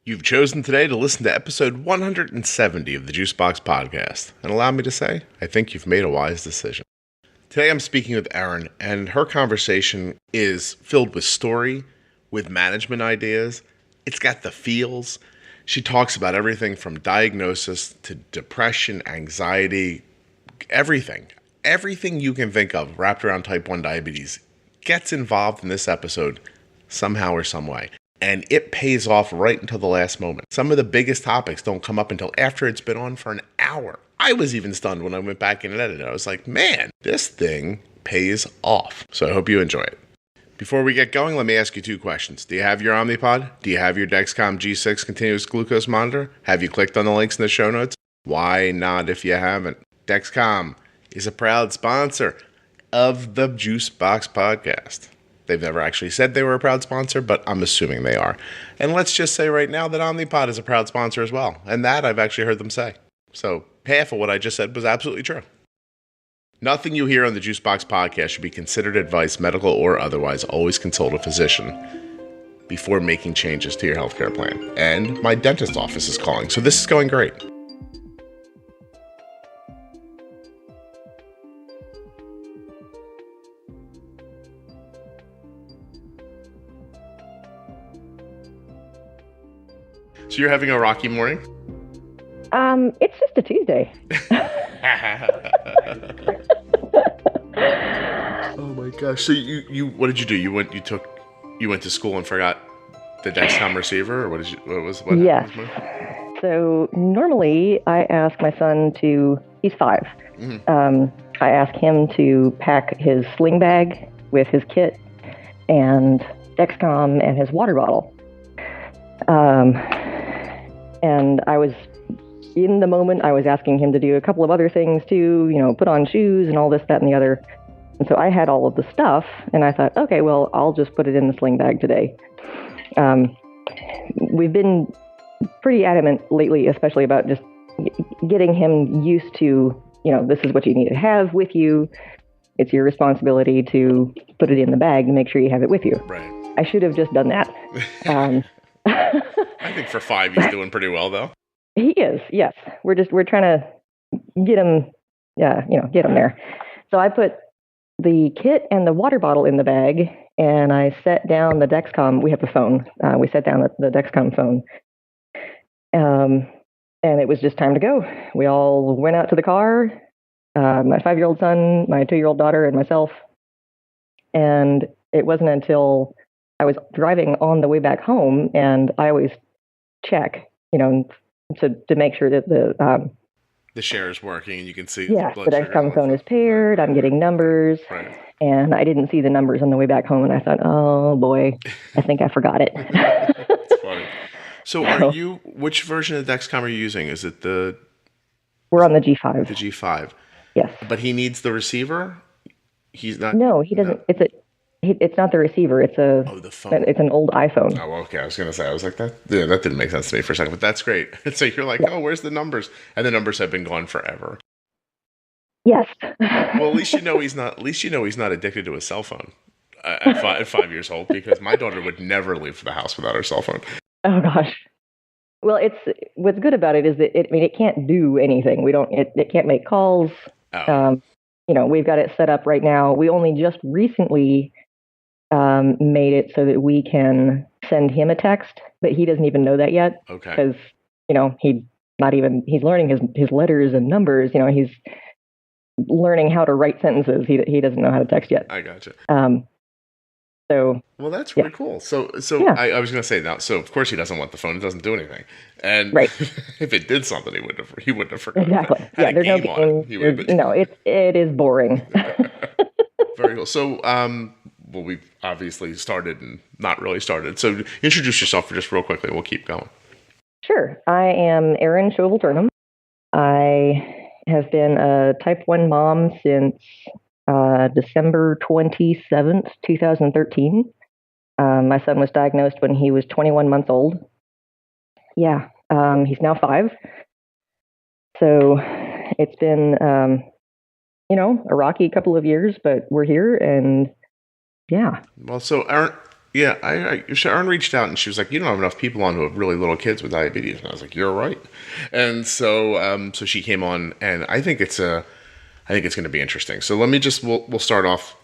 You've chosen today to listen to episode 170 of the Juicebox Podcast, and allow me to say, I think you've made a wise decision. Today I'm speaking with Erin, and her conversation is filled with story, with management ideas. It's got the feels. She talks about everything from diagnosis to depression, anxiety, everything. Everything you can think of wrapped around type 1 diabetes gets involved in this episode somehow or some way. And it pays off right until the last moment. Some of the biggest topics don't come up until after it's been on for an hour. I was even stunned when I went back in and edited it. I was like, man, this thing pays off. So I hope you enjoy it. Before we get going, let me ask you two questions. Do you have your Omnipod? Do you have your Dexcom G6 continuous glucose monitor? Have you clicked on the links in the show notes? Why not if you haven't? Dexcom is a proud sponsor of the Juicebox Podcast. They've never actually said they were a proud sponsor, but I'm assuming they are. And let's just say right now that Omnipod is a proud sponsor as well. And that I've actually heard them say. So half of what I just said was absolutely true. Nothing you hear on the Juicebox Podcast should be considered advice, medical or otherwise. Always consult a physician before making changes to your healthcare plan. And my dentist's office is calling, so this is going great. So you're having a rocky morning? It's just a Tuesday. Oh my gosh! So you what did you do? You went to school and forgot the Dexcom receiver, or what Yes. happened? So normally I ask my son he's 5. Mm-hmm. I ask him to pack his sling bag with his kit and Dexcom and his water bottle. And in the moment, I was asking him to do a couple of other things too, put on shoes and all this, that, and the other. And so I had all of the stuff, and I thought, okay, well, I'll just put it in the sling bag today. We've been pretty adamant lately, especially about just getting him used to, this is what you need to have with you. It's your responsibility to put it in the bag and make sure you have it with you. Right. I should have just done that. I think for 5, he's doing pretty well, though. He is, yes. We're trying to get him, get him there. So I put the kit and the water bottle in the bag, and I set down the Dexcom. We have a phone. We set down the Dexcom phone. And it was just time to go. We all went out to the car, my 5-year-old son, my 2-year-old daughter, and myself. And it wasn't until I was driving on the way back home, and I always check, to make sure that the share is working and you can see. Yeah, the Dexcom phone is paired. I'm getting numbers, right. And I didn't see the numbers on the way back home, and I thought, oh boy, I think I forgot it. That's funny. So, which version of Dexcom are you using? Is it We're on the G5. The G5. Yes. But he needs the receiver. He's not. No, he doesn't. No. It's not the receiver. It's the phone. It's an old iPhone. Oh, okay. I was going to say, I was like, that didn't make sense to me for a second, but that's great. So you're like, Oh, where's the numbers? And the numbers have been gone forever. Yes. Well, at least you know he's not addicted to a cell phone at 5 years old, because my daughter would never leave the house without her cell phone. Oh gosh. Well, what's good about it is that it can't do anything. It can't make calls. Oh. We've got it set up right now. We only just recently made it so that we can send him a text, but he doesn't even know that yet. Okay. Because, he's learning his letters and numbers. He's learning how to write sentences. He doesn't know how to text yet. I gotcha. So. Well, that's really cool. So yeah. I was going to say now, so of course he doesn't want the phone. It doesn't do anything. And right. If it did something, he wouldn't have forgotten. Exactly. Yeah, there's no game. No, it is boring. Very cool. So, we've obviously started and not really started. So introduce yourself just real quickly. We'll keep going. Sure. I am Erin Chauvel-Turnham. I have been a type 1 mom since December 27th, 2013. My son was diagnosed when he was 21 months old. Yeah, he's now 5. So it's been, a rocky couple of years, but we're here, and yeah. Well, so Erin, Yeah, Sharon reached out and she was like, "You don't have enough people on who have really little kids with diabetes." And I was like, "You're right." And so she came on, and I think it's going to be interesting. So let me we'll start off,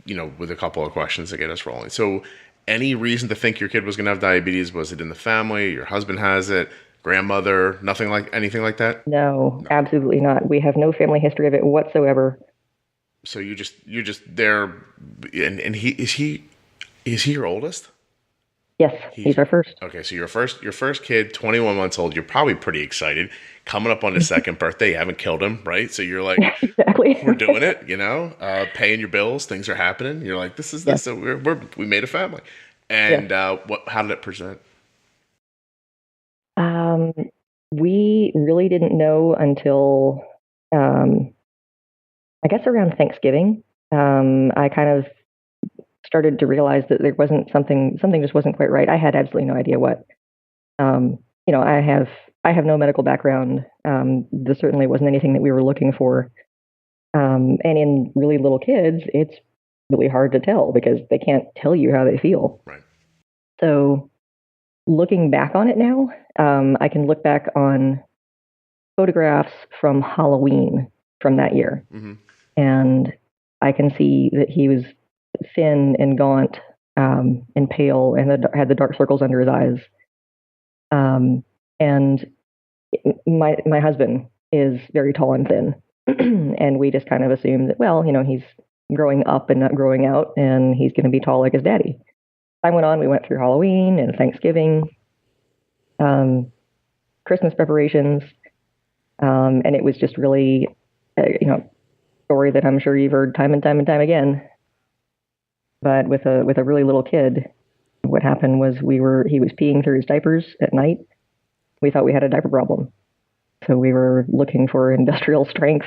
with a couple of questions to get us rolling. So, any reason to think your kid was going to have diabetes? Was it in the family? Your husband has it? Grandmother? Anything like that? No, absolutely not. We have no family history of it whatsoever. So you're just there, and is he your oldest? Yes, he's our first. Okay, so your first kid, 21 months old. You're probably pretty excited. Coming up on his second birthday, you haven't killed him, right? So you're like, exactly. We're doing it, paying your bills, things are happening. You're like, this is this. So we made a family. And how did it present? We really didn't know until, I guess around Thanksgiving. I kind of started to realize that there wasn't something just wasn't quite right. I had absolutely no idea what. I have no medical background. This certainly wasn't anything that we were looking for. And in really little kids, it's really hard to tell because they can't tell you how they feel. Right. So looking back on it now, I can look back on photographs from Halloween from that year. Mm-hmm. And I can see that he was thin and gaunt and pale and had the dark circles under his eyes. And my husband is very tall and thin. And we just kind of assumed that, well, he's growing up and not growing out, and he's going to be tall like his daddy. Time went on. We went through Halloween and Thanksgiving, Christmas preparations, and it was just really, story that I'm sure you've heard time and time and time again. But with a really little kid, what happened was he was peeing through his diapers at night. We thought we had a diaper problem. So we were looking for industrial strength,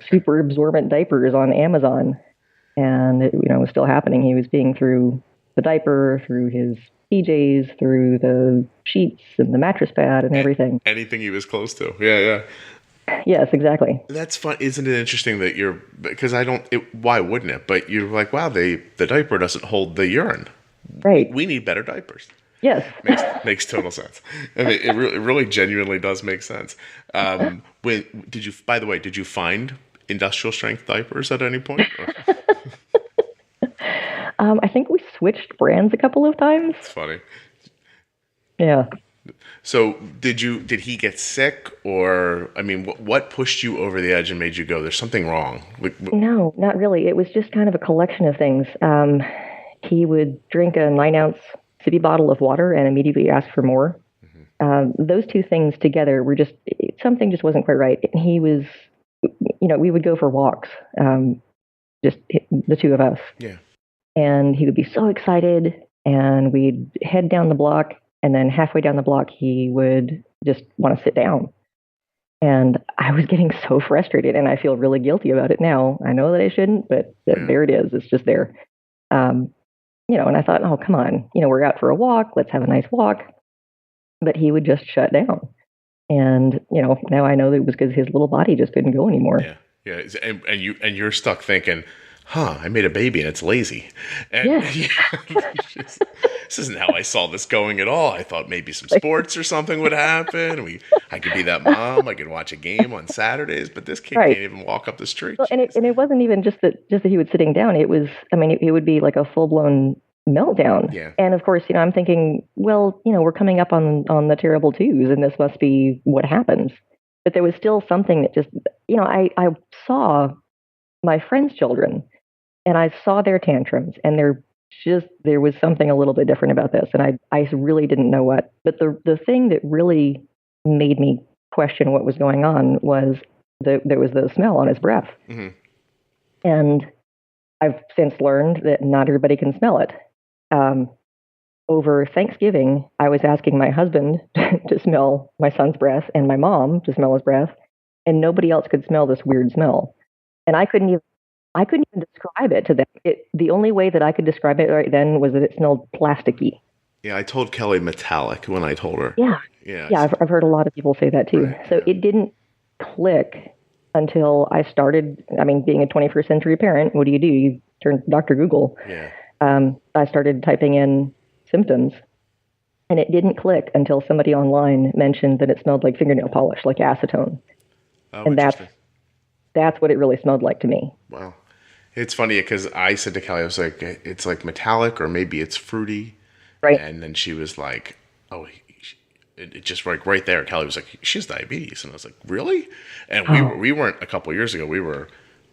super absorbent diapers on Amazon. And it was still happening. He was peeing through the diaper, through his PJs, through the sheets and the mattress pad and everything. Anything he was close to. Yeah. Yes, exactly. That's fun. Isn't it interesting that because why wouldn't it? But you're like, wow, the diaper doesn't hold the urine. Right. We need better diapers. Yes. Makes total sense. I mean, it really genuinely does make sense. Did you find industrial strength diapers at any point? I think we switched brands a couple of times. It's funny. Yeah. So did he get sick, or what pushed you over the edge and made you go, there's something wrong? No, not really. It was just kind of a collection of things. He would drink a 9-ounce sippy bottle of water and immediately ask for more. Mm-hmm. Those two things together were something just wasn't quite right. And he was, we would go for walks, just the two of us. Yeah. And he would be so excited, and we'd head down the block, and then halfway down the block, he would just want to sit down. And I was getting so frustrated, and I feel really guilty about it now. I know that I shouldn't, but there it is. It's just there. And I thought, oh, come on, we're out for a walk. Let's have a nice walk. But he would just shut down. And, now I know that it was because his little body just couldn't go anymore. Yeah. And you're stuck thinking, I made a baby and it's lazy. And this isn't how I saw this going at all. I thought maybe some sports or something would happen. I could be that mom. I could watch a game on Saturdays, but this kid can't even walk up the street. Well, and it wasn't even just that he was sitting down. It was, it would be like a full-blown meltdown. Yeah. And of course, I'm thinking, well, we're coming up on the terrible twos, and this must be what happens. But there was still something that just, I saw my friends' children, and I saw their tantrums, and there was something a little bit different about this, and I really didn't know what. But the thing that really made me question what was going on was there was the smell on his breath. Mm-hmm. And I've since learned that not everybody can smell it. Over Thanksgiving, I was asking my husband to smell my son's breath and my mom to smell his breath, and nobody else could smell this weird smell. And I couldn't even describe it to them. The only way that I could describe it right then was that it smelled plasticky. Yeah, I told Kelly metallic when I told her. Yeah. I've heard a lot of people say that too. Right, so it didn't click until I started. Being a 21st century parent, what do? You turn to Dr. Google. Yeah. I started typing in symptoms, and it didn't click until somebody online mentioned that it smelled like fingernail polish, like acetone. Oh, And interesting. that's what it really smelled like to me. Wow. It's funny because I said to Kelly, I was like, it's like metallic or maybe it's fruity. Right. And then she was like, oh, it just like right there. Kelly was like, she has diabetes. And I was like, really? And we weren't a couple of years ago. We were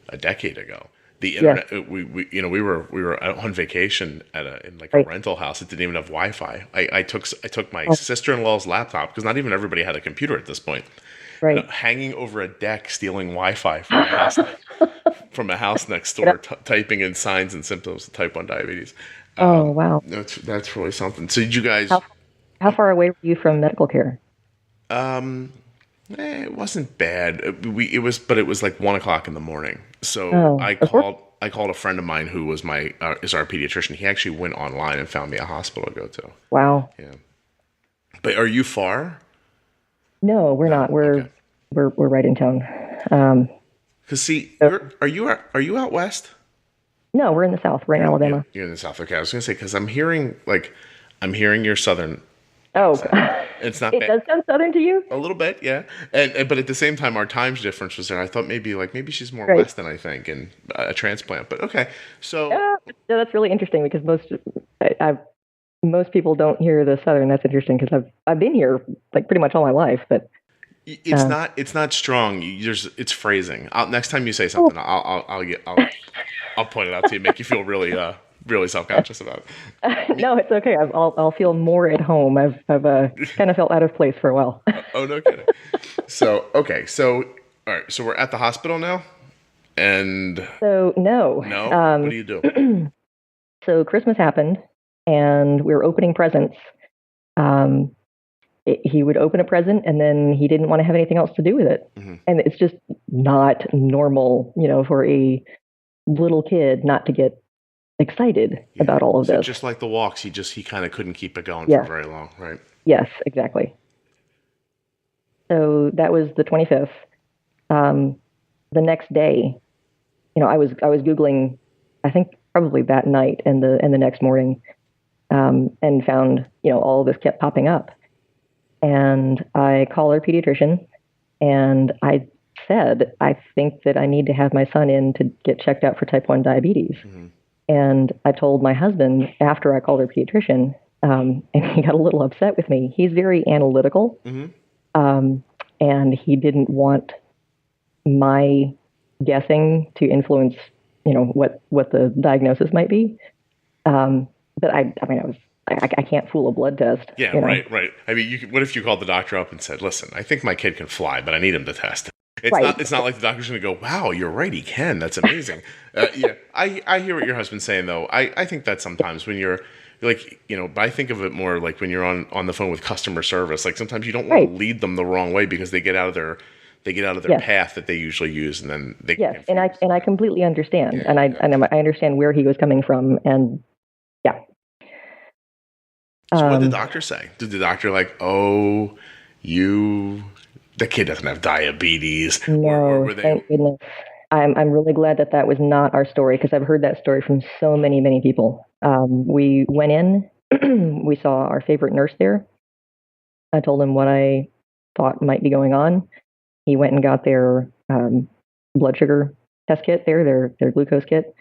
a decade ago. The internet, we were on vacation in a rental house. It didn't even have Wi-Fi. I took my sister-in-law's laptop because not even everybody had a computer at this point. Right. Hanging over a deck, stealing Wi-Fi from a house next door, typing in signs and symptoms of type 1 diabetes. Wow. That's really something. So did you guys? How far away were you from medical care? It wasn't bad. It was like 1:00 in the morning. So I called a friend of mine who was is our pediatrician. He actually went online and found me a hospital to go to. Wow. Yeah. But are you far? No, we're not. We're right in town. Because are you out west? No, we're in the South. We're in Alabama. You're in the South. Okay, I was gonna say because I'm hearing your Southern. Oh, it's not. It does sound Southern to you? A little bit, yeah. But at the same time, our time difference was there. I thought maybe she's more west than I think, and a transplant. But okay, so yeah, that's really interesting because most people don't hear the Southern. That's interesting because I've been here like pretty much all my life, but it's not strong. It's phrasing. Next time you say something, I'll point it out to you, make you feel really self-conscious about it. No, it's okay. I'll feel more at home. I've kind of felt out of place for a while. Oh, no kidding. So all right. So we're at the hospital now, and no. What do you do? So Christmas happened, and we were opening presents. He would open a present, and then he didn't want to have anything else to do with it. Mm-hmm. And it's just not normal, for a little kid not to get excited about all of this. Just like the walks, he kind of couldn't keep it going for very long, right? Yes, exactly. So that was the 25th. The next day, I was Googling, I think probably that night and the next morning, and found, all of this kept popping up. And I called our pediatrician, and I said, I think that I need to have my son in to get checked out for type 1 diabetes. Mm-hmm. And I told my husband after I called our pediatrician, and he got a little upset with me. He's very analytical, mm-hmm. And he didn't want my guessing to influence, what the diagnosis might be. But I can't fool a blood test. Yeah, right. I mean, what if you called the doctor up and said, "Listen, I think my kid can fly, but I need him to test." It's not like the doctor's going to go, "Wow, you're right, he can. That's amazing." Yeah, I hear what your husband's saying though. I think that sometimes when you're like, but I think of it more like when you're on the phone with customer service. Like sometimes you don't want to lead them the wrong way because they get out of their path that they usually use, and then they get confused. and I completely understand, and I understand where he was coming from, and yeah. So what did the doctor say? Did the doctor the kid doesn't have diabetes? No, thank goodness. I'm really glad that was not our story because I've heard that story from so many, many people. We went in, we saw our favorite nurse there. I told him what I thought might be going on. He went and got their blood sugar test kit there, their glucose kit,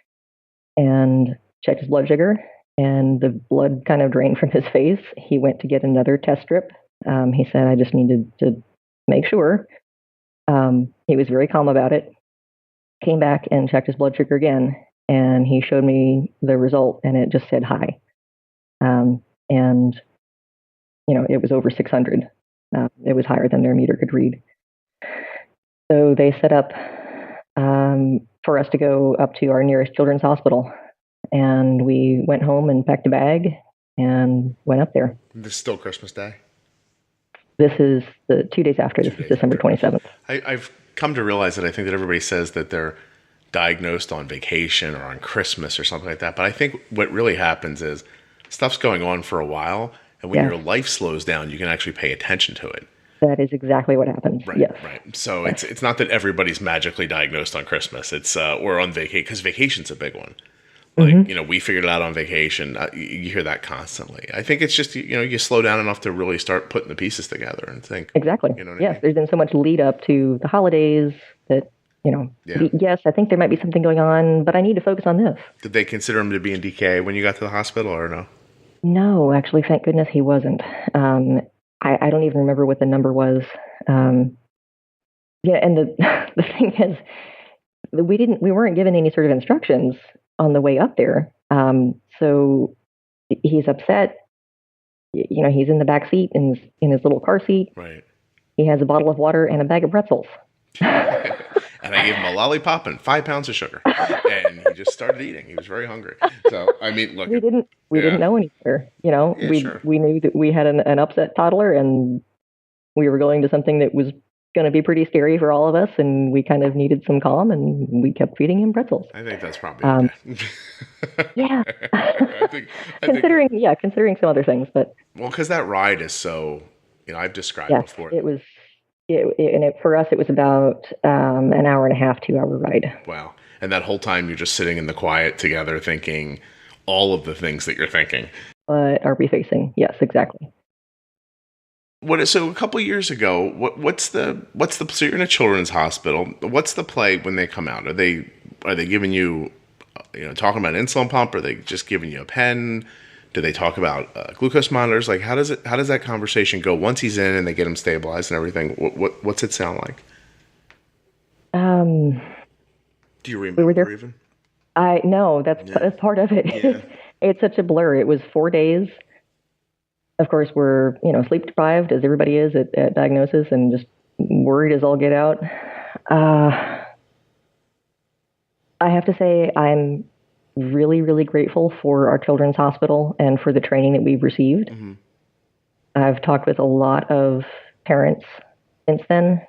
and checked his blood sugar. And the blood kind of drained from his face. He went to get another test strip. He said, I just needed to make sure. He was very calm about it. Came back and checked his blood sugar again. And he showed me the result, and it just said high. And, it was over 600. It was higher than their meter could read. So they set up for us to go up to our nearest children's hospital. And we went home and packed a bag and went up there. This is still Christmas Day? This is the 2 days after. This is December 27th. I've come to realize that I think that everybody says that they're diagnosed on vacation or on Christmas or something like that. But I think what really happens is stuff's going on for a while. And when your life slows down, you can actually pay attention to it. That is exactly what happens. Right, yes. Right. So it's not that everybody's magically diagnosed on Christmas. It's or on vacation, because vacation's a big one. Like, Mm-hmm. we figured it out on vacation. You hear that constantly. I think it's just, you slow down enough to really start putting the pieces together and think. Exactly. You know what I Yes, mean? there's been so much lead up to the holidays that, Yeah. yes, I think there might be something going on, but I need to focus on this. Did they consider him to be in DK when you got to the hospital or no? No, actually, thank goodness he wasn't. I don't even remember what the number was. Yeah, and the the thing is, we weren't given any sort of instructions on the way up there. So he's upset. He's in the back seat in his little car seat. Right. He has a bottle of water and a bag of pretzels. And I gave him a lollipop and 5 pounds of sugar, and he just started eating. He was very hungry. So I mean, look, we didn't know any better. Yeah, sure. We knew that we had an upset toddler, and we were going to something that was going to be pretty scary for all of us, and we kind of needed some calm, and we kept feeding him pretzels. I think that's probably okay. Yeah. I Considering some other things, but well, because that ride is so, I've described yes, before. it was. For us, it was about an hour and a half, 2-hour ride. Wow. And that whole time you're just sitting in the quiet together thinking all of the things that you're thinking. What are we facing? Yes, exactly. So a couple of years ago, so you're in a children's hospital. What's the play when they come out? Are they giving you, talking about an insulin pump? Are they just giving you a pen? Do they talk about glucose monitors? Like, how does that conversation go once he's in and they get him stabilized and everything? What's it sound like? Do you remember we were there, even? I know that's part of it. Yeah. It's such a blur. It was 4 days. Of course, we're sleep deprived as everybody is at diagnosis, and just worried as all get out. I have to say I'm really, really grateful for our children's hospital and for the training that we've received. Mm-hmm. I've talked with a lot of parents since then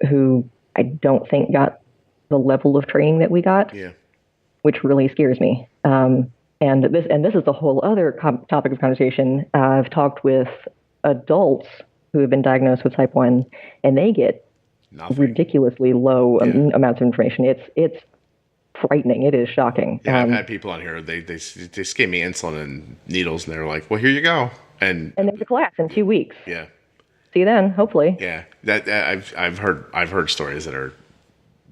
who I don't think got the level of training that we got, which really scares me. And this is a whole other topic of conversation. I've talked with adults who have been diagnosed with type 1, and they get ridiculously low amounts of information. It's frightening. It is shocking. Yeah, I've had people on here. They just gave me insulin and needles, and they're like, "Well, here you go." And there's a class in 2 weeks. Yeah. See you then, hopefully. Yeah, that I've heard stories that are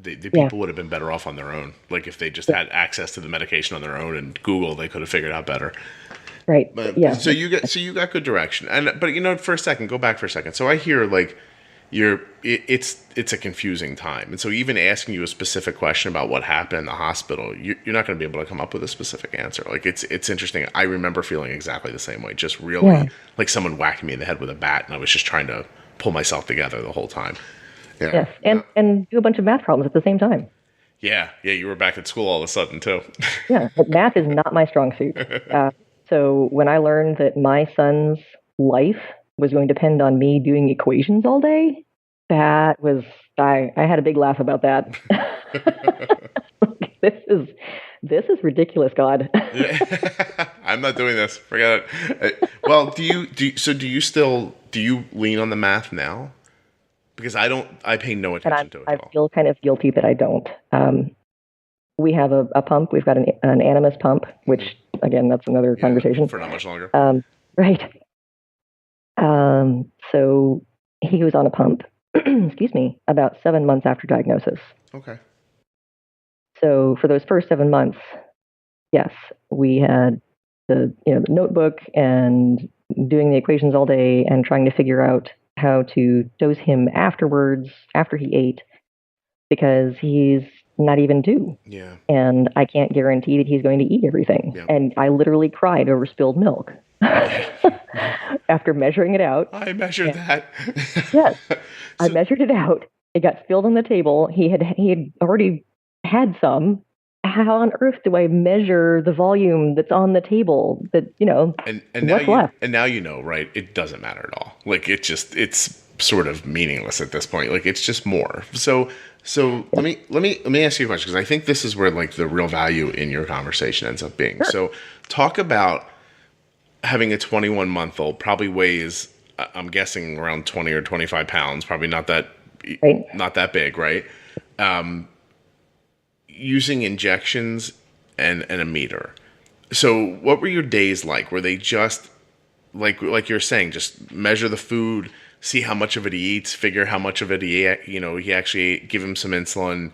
the people would have been better off on their own. Like if they just had access to the medication on their own and Google, they could have figured out better. Right. But, yeah. So you got good direction. But for a second, go back for a second. So I hear like it's a confusing time. And so even asking you a specific question about what happened in the hospital, you're not going to be able to come up with a specific answer. Like it's interesting. I remember feeling exactly the same way. Just really like someone whacking me in the head with a bat, and I was just trying to pull myself together the whole time. Yeah. Yes, and do a bunch of math problems at the same time. Yeah, you were back at school all of a sudden too. Yeah, but math is not my strong suit. So when I learned that my son's life was going to depend on me doing equations all day, that was I had a big laugh about that. This is ridiculous, God. I'm not doing this. Forget it. Well, do you lean on the math now? Because I pay no attention to it at all. I feel kind of guilty that I don't. We have a pump. We've got an Animas pump, which again, that's another conversation. For not much longer. Right. So he was on a pump, excuse me, about 7 months after diagnosis. Okay. So for those first 7 months, yes, we had the notebook and doing the equations all day and trying to figure out how to dose him afterwards, after he ate, because he's not even due. Yeah. And I can't guarantee that he's going to eat everything. Yeah. And I literally cried over spilled milk after measuring it out. I measured that. Yes. I measured it out. It got spilled on the table. He had already had some. How on earth do I measure the volume that's on the table? That and what's left? And now right? It doesn't matter at all. Like it's sort of meaningless at this point. Like it's just more. So let me ask you a question, because I think this is where like the real value in your conversation ends up being. Sure. So talk about having a 21-month-old, probably weighs, I'm guessing around 20 or 25 pounds, probably not that big, right? Using injections and a meter. So what were your days like? Were they just like you're saying, just measure the food, see how much of it he eats, figure how much of it he actually ate, give him some insulin?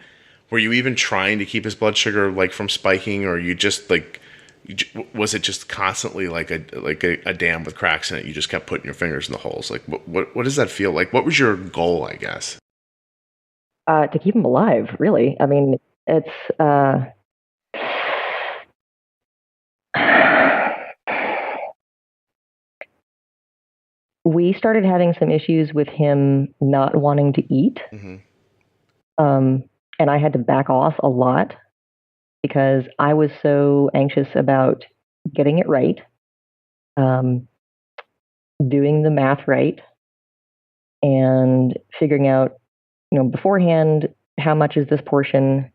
Were you even trying to keep his blood sugar like from spiking, or you just like, was it just constantly like a dam with cracks in it? You just kept putting your fingers in the holes. Like what does that feel like? What was your goal, I guess? To keep him alive, really. I mean, it's we started having some issues with him not wanting to eat. Mm-hmm. And I had to back off a lot because I was so anxious about getting it right, doing the math right, and figuring out, beforehand, how much is this portion,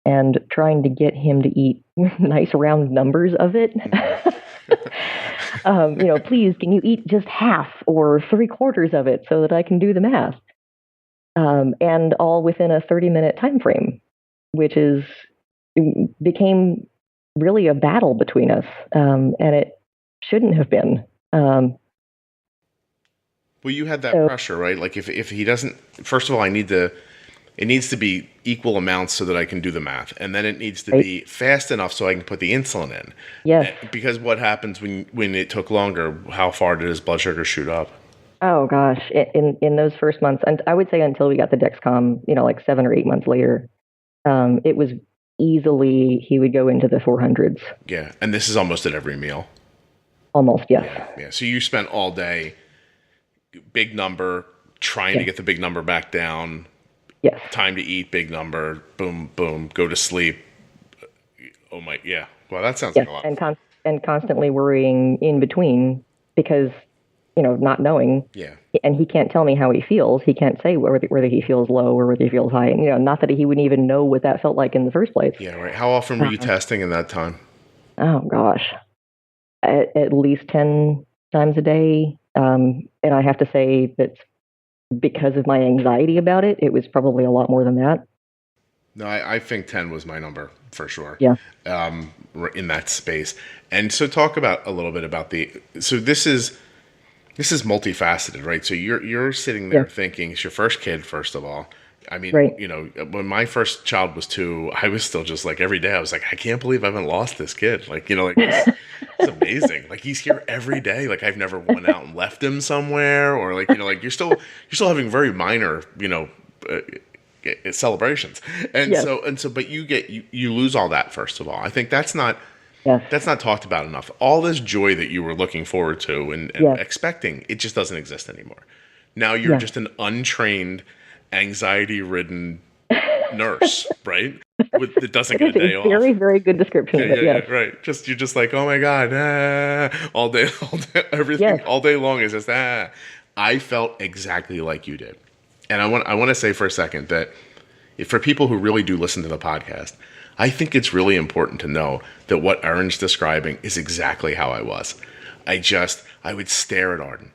and trying to get him to eat nice round numbers of it. Please, can you eat just half or 3/4 of it so that I can do the math? And all within a 30-minute time frame, which became really a battle between us, and it shouldn't have been. Well, you had that pressure, right? Like if he doesn't, first of all, it needs to be equal amounts so that I can do the math. And then it needs to be fast enough so I can put the insulin in. Yes. Because what happens when it took longer, how far did his blood sugar shoot up? Oh, gosh. In those first months, and I would say until we got the Dexcom, like 7 or 8 months later, it was easily, he would go into the 400s. Yeah. And this is almost at every meal. Almost, yes. Yeah. So you spent all day, big number, trying to get the big number back down. Yes. Time to eat, big number, boom, boom, go to sleep. Oh my, yeah. Well, that sounds like a lot. And constantly worrying in between because, not knowing. Yeah. And he can't tell me how he feels. He can't say whether he feels low or whether he feels high. And, not that he wouldn't even know what that felt like in the first place. Yeah, right. How often were you testing in that time? Oh, gosh. At least 10 times a day. And I have to say that because of my anxiety about it, it was probably a lot more than that. No, I think 10 was my number for sure. Yeah. In that space. And so talk about a little bit about so this is multifaceted, right? So you're sitting there thinking it's your first kid, first of all. I mean, when my first child was 2, I was still just like every day I was like, I can't believe I haven't lost this kid. Like, it's amazing. Like he's here every day. Like I've never went out and left him somewhere, or like, you're still having very minor, celebrations. And so, but you lose all that, first of all. I think that's not talked about enough. All this joy that you were looking forward to and expecting, it just doesn't exist anymore. Now you're just an untrained, anxiety-ridden nurse, right? That doesn't get a day off. Very, very good description of it. Yeah, right. You're just like, oh my God, all day, everything, all day long is just I felt exactly like you did, and I want to say for a second that for people who really do listen to the podcast, I think it's really important to know that what Erin's describing is exactly how I was. I would stare at Arden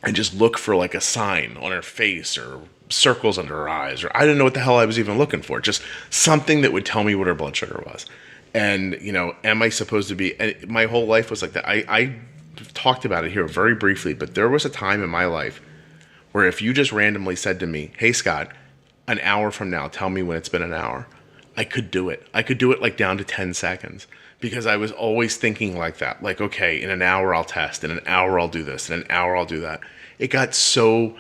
and just look for like a sign on her face or circles under her eyes, or I didn't know what the hell I was even looking for. Just something that would tell me what her blood sugar was. And, am I supposed to be, and my whole life was like that. I talked about it here very briefly, but there was a time in my life where if you just randomly said to me, hey, Scott, an hour from now, tell me when it's been an hour, I could do it. I could do it like down to 10 seconds because I was always thinking like that. Like, okay, in an hour I'll test, in an hour I'll do this, in an hour I'll do that. It got so,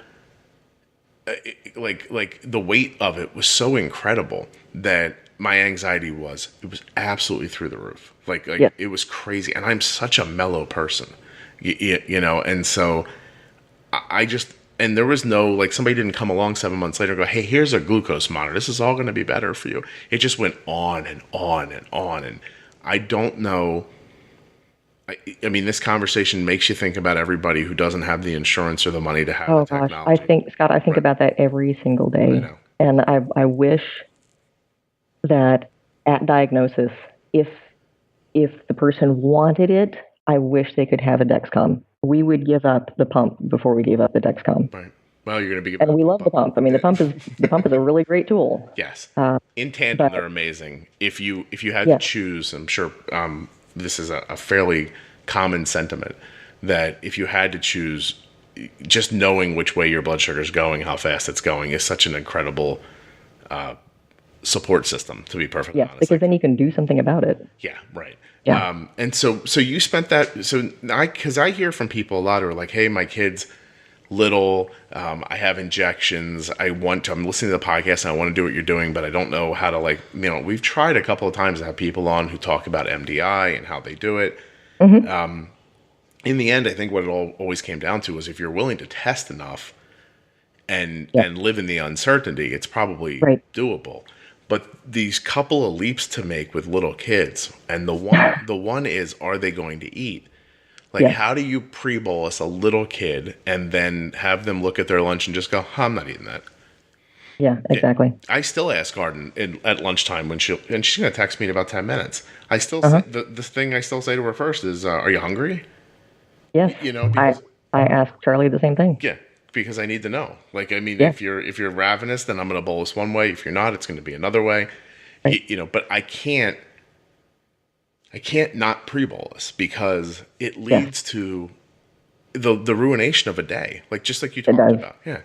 like the weight of it was so incredible that my anxiety was absolutely through the roof. It was crazy. And I'm such a mellow person, and so I just, and there was no, like, somebody didn't come along 7 months later and go, hey, here's a glucose monitor. This is all going to be better for you. It just went on and on and on. And I don't know. I mean, this conversation makes you think about everybody who doesn't have the insurance or the money to have the technology. I think about that every single day. And I wish that at diagnosis, if the person wanted it, I wish they could have a Dexcom. We would give up the pump before we gave up the Dexcom. Right. Well, you're going to be and we love the pump. I mean, the pump is a really great tool. Yes. In tandem, they're amazing. If you had to choose, I'm sure this is a fairly common sentiment, that if you had to choose, just knowing which way your blood sugar is going, how fast it's going, is such an incredible support system, to be perfectly honest. Because then you can do something about it. Yeah, right. Yeah. And so you spent that, because I hear from people a lot who are like, hey, my kid's little, I have injections, I'm listening to the podcast and I want to do what you're doing, but I don't know how to we've tried a couple of times to have people on who talk about MDI and how they do it. Mm-hmm. In the end, I think what it always came down to was if you're willing to test enough and live in the uncertainty, it's probably doable. But these couple of leaps to make with little kids, and the one is, are they going to eat? How do you pre-bolus a little kid and then have them look at their lunch and just go, I'm not eating that? Yeah, exactly. I still ask Arden at lunchtime and she's going to text me in about 10 minutes. I still say, the thing I still say to her first is, are you hungry? Yes. Because I ask Charlie the same thing. Yeah, because I need to know. If you're ravenous, then I'm going to bolus one way. If you're not, it's going to be another way. Right. But I can't not pre-bolus because it leads to the ruination of a day. Just like you talked about. Yeah.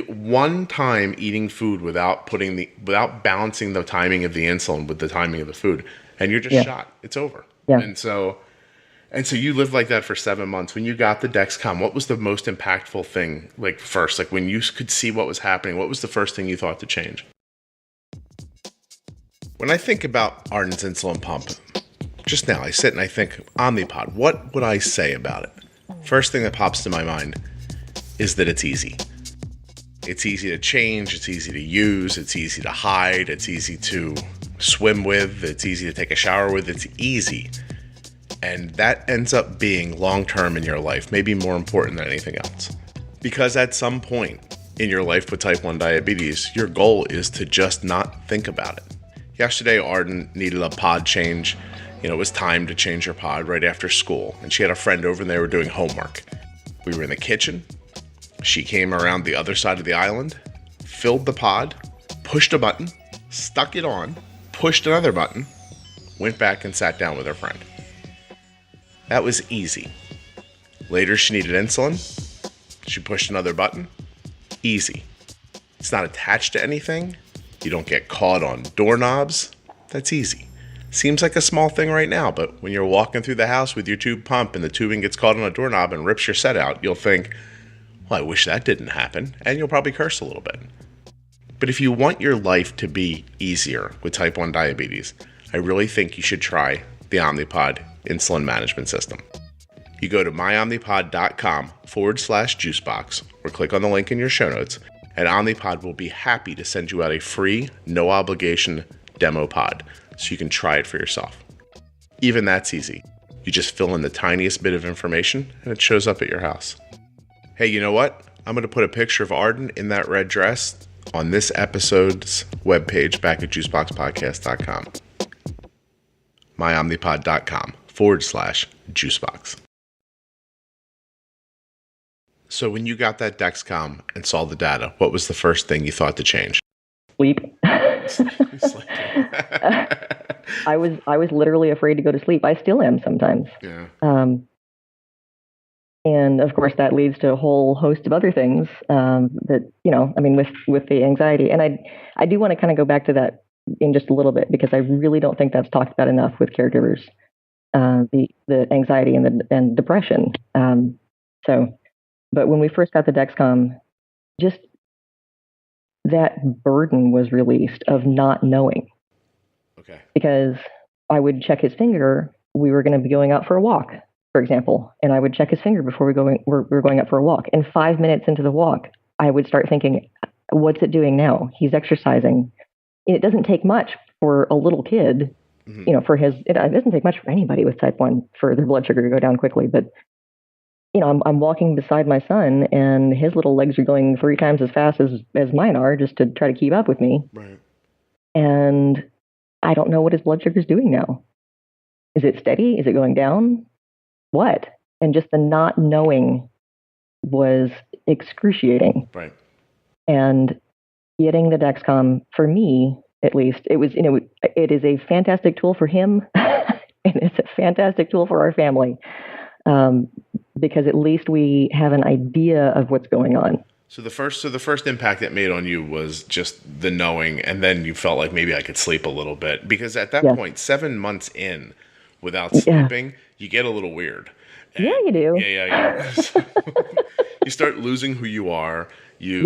One time eating food without balancing the timing of the insulin with the timing of the food, and you're just shot. It's over. Yeah. And so you lived like that for 7 months. When you got the Dexcom, what was the most impactful thing, first? When you could see what was happening, what was the first thing you thought to change? When I think about Arden's insulin pump, just now I sit and I think, Omnipod, what would I say about it? First thing that pops to my mind is that it's easy. It's easy to change, it's easy to use, it's easy to hide, it's easy to swim with, it's easy to take a shower with, it's easy. And that ends up being long-term in your life, maybe more important than anything else. Because at some point in your life with type 1 diabetes, your goal is to just not think about it. Yesterday, Arden needed a pod change. It was time to change her pod right after school. And she had a friend over and they were doing homework. We were in the kitchen. She came around the other side of the island, filled the pod, pushed a button, stuck it on, pushed another button, went back and sat down with her friend. That was easy. Later, she needed insulin. She pushed another button. Easy. It's not attached to anything. You don't get caught on doorknobs. That's easy. Seems like a small thing right now, but when you're walking through the house with your tube pump and the tubing gets caught on a doorknob and rips your set out, you'll think, well, I wish that didn't happen, and you'll probably curse a little bit. But if you want your life to be easier with type 1 diabetes, I really think you should try the Omnipod insulin management system. You go to myomnipod.com/juicebox or click on the link in your show notes, and Omnipod will be happy to send you out a free, no obligation demo pod so you can try it for yourself. Even that's easy. You just fill in the tiniest bit of information and it shows up at your house. Hey, you know what? I'm going to put a picture of Arden in that red dress on this episode's webpage back at juiceboxpodcast.com. myomnipod.com/juicebox. So when you got that Dexcom and saw the data, what was the first thing you thought to change? Sleep. I was literally afraid to go to sleep. I still am sometimes. Yeah. And of course that leads to a whole host of other things that, with the anxiety. And I do want to kind of go back to that in just a little bit, because I really don't think that's talked about enough with caregivers, the anxiety and depression. But when we first got the Dexcom, just that burden was released of not knowing. Okay. Because I would check his finger. We were going to be going out for a walk, for example, and I would check his finger before we were going out for a walk. And 5 minutes into the walk, I would start thinking, what's it doing now? He's exercising. It doesn't take much for a little kid, it doesn't take much for anybody with type 1 for their blood sugar to go down quickly. But, I'm walking beside my son and his little legs are going 3 times as fast as mine are just to try to keep up with me. Right. And I don't know what his blood sugar is doing now. Is it steady? Is it going down? What? And just the not knowing was excruciating. Right. And getting the Dexcom, for me at least, it was, it is a fantastic tool for him, and it's a fantastic tool for our family, because at least we have an idea of what's going on. So the first impact it made on you was just the knowing, and then you felt like maybe I could sleep a little bit, because at that point, 7 months in without sleeping, you get a little weird. And you do. Yeah. You start losing who you are. You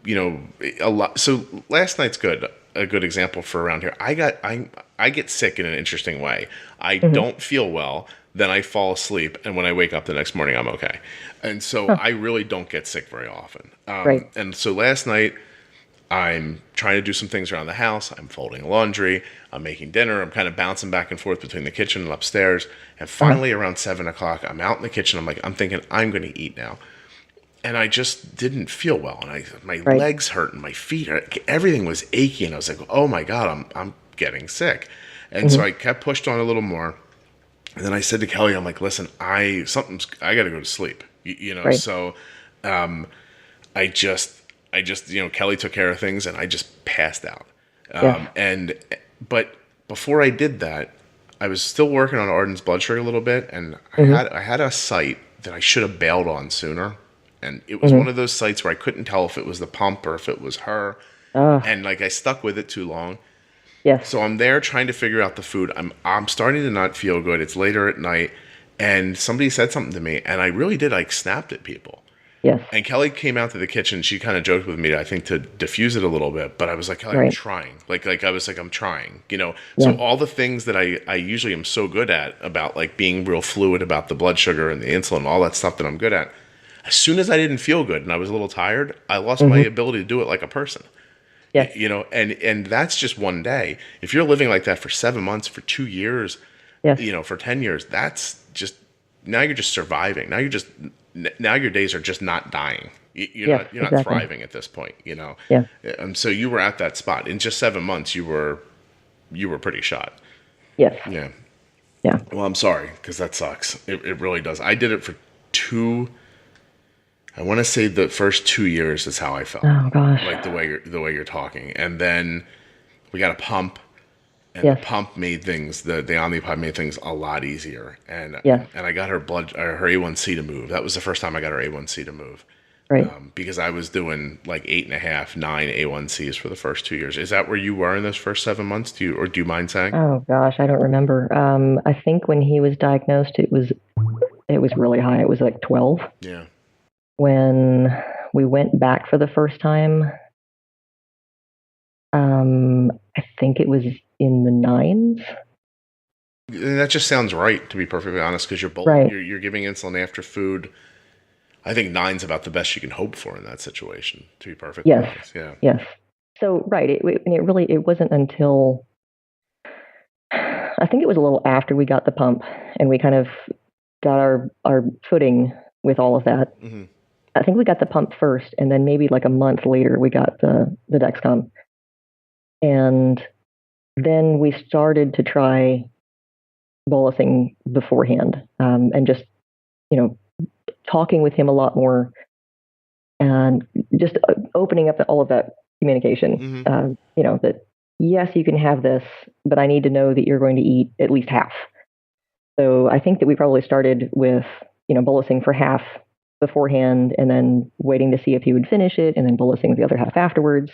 know, a lot. So last night's a good example for around here. I get sick in an interesting way. I don't feel well. Then I fall asleep, and when I wake up the next morning, I'm okay. And so I really don't get sick very often. Right. And so last night, I'm trying to do some things around the house. I'm folding laundry. I'm making dinner. I'm kind of bouncing back and forth between the kitchen and upstairs. And finally, around 7 o'clock, I'm out in the kitchen. I'm thinking, I'm going to eat now. And I just didn't feel well. And my legs hurt and my feet, everything was achy. And I was like, oh my God, I'm getting sick. And so I kept pushed on a little more. And then I said to Kelly, I'm like, listen, I got to go to sleep, you know? Right. So, I just, Kelly took care of things and I just passed out. But before I did that, I was still working on Arden's blood sugar a little bit. And I had a site that I should have bailed on sooner. And it was one of those sites where I couldn't tell if it was the pump or if it was her. And I stuck with it too long. Yes. So I'm there trying to figure out the food. I'm starting to not feel good. It's later at night, and somebody said something to me, and I really did snapped at people. Yes. And Kelly came out to the kitchen. She kind of joked with me, I think, to diffuse it a little bit. But I was like, Kelly, I'm trying. I was like, I'm trying. You know. Yeah. So all the things that I usually am so good at, about being real fluid about the blood sugar and the insulin, all that stuff that I'm good at. As soon as I didn't feel good and I was a little tired, I lost my ability to do it like a person. Yes. You know, and that's just one day. If you're living like that for 7 months, for 2 years, for 10 years, that's just, now you're just surviving. Now your days are just not dying. You're not thriving at this point, you know? Yeah. And so you were at that spot. In just 7 months, you were pretty shot. Yes. Yeah. Yeah. Well, I'm sorry, because that sucks. It really does. I did it for I want to say the first 2 years is how I felt. Oh gosh! Like the way you're talking, and then we got a pump, and the pump made things. The Omnipod made things a lot easier, and I got her A1C to move. That was the first time I got her A1C to move. Right. Because I was doing 8.5, 9 A1Cs for the first 2 years. Is that where you were in those first 7 months? Do you mind saying? Oh gosh, I don't remember. I think when he was diagnosed, it was really high. It was 12. Yeah. When we went back for the first time, I think it was in the 9s. And that just sounds right, to be perfectly honest, because you're both you're giving insulin after food. I think 9's about the best you can hope for in that situation, to be perfectly honest. Yeah. Yes. So it wasn't until I think it was a little after we got the pump and we kind of got our footing with all of that. Mm-hmm. I think we got the pump first, and then maybe a month later we got the Dexcom. And then we started to try bolusing beforehand, and just, talking with him a lot more and just opening up all of that communication. Mm-hmm. That yes, you can have this, but I need to know that you're going to eat at least half. So I think that we probably started with, bolusing for half beforehand, and then waiting to see if he would finish it, and then bolusing the other half afterwards.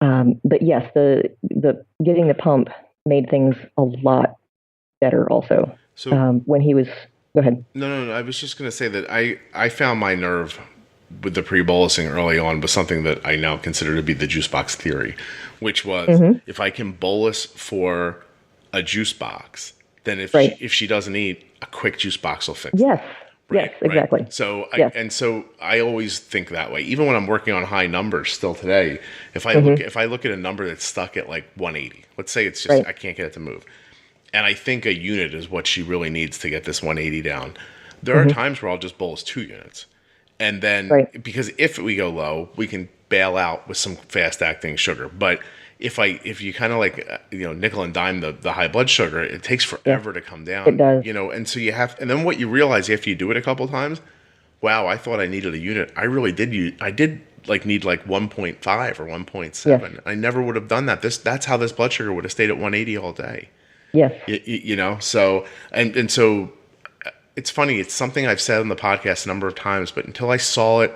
But yes, the getting the pump made things a lot better also. So when he was, go ahead. No. I was just going to say that I found my nerve with the pre-bolusing early on was something that I now consider to be the Juicebox theory, which was if I can bolus for a juice box, then if she doesn't eat, a quick juice box will fix it. Yes. Right, yes, exactly. Right. So I always think that way. Even when I'm working on high numbers still today, if I look at a number that's stuck at 180, let's say it's just I can't get it to move, and I think a unit is what she really needs to get this 180 down. There are times where I'll just bolus 2 units, and then because if we go low, we can bail out with some fast acting sugar. But if you kind of nickel and dime the high blood sugar, it takes forever to come down. It does. And so and then what you realize after you do it a couple of times, wow, I thought I needed a unit. I really did. I did like need like 1.5 or 1.7. Yes. I never would have done that. That's how this blood sugar would have stayed at 180 all day. Yes. You know, so and so it's funny. It's something I've said on the podcast a number of times, but until I saw it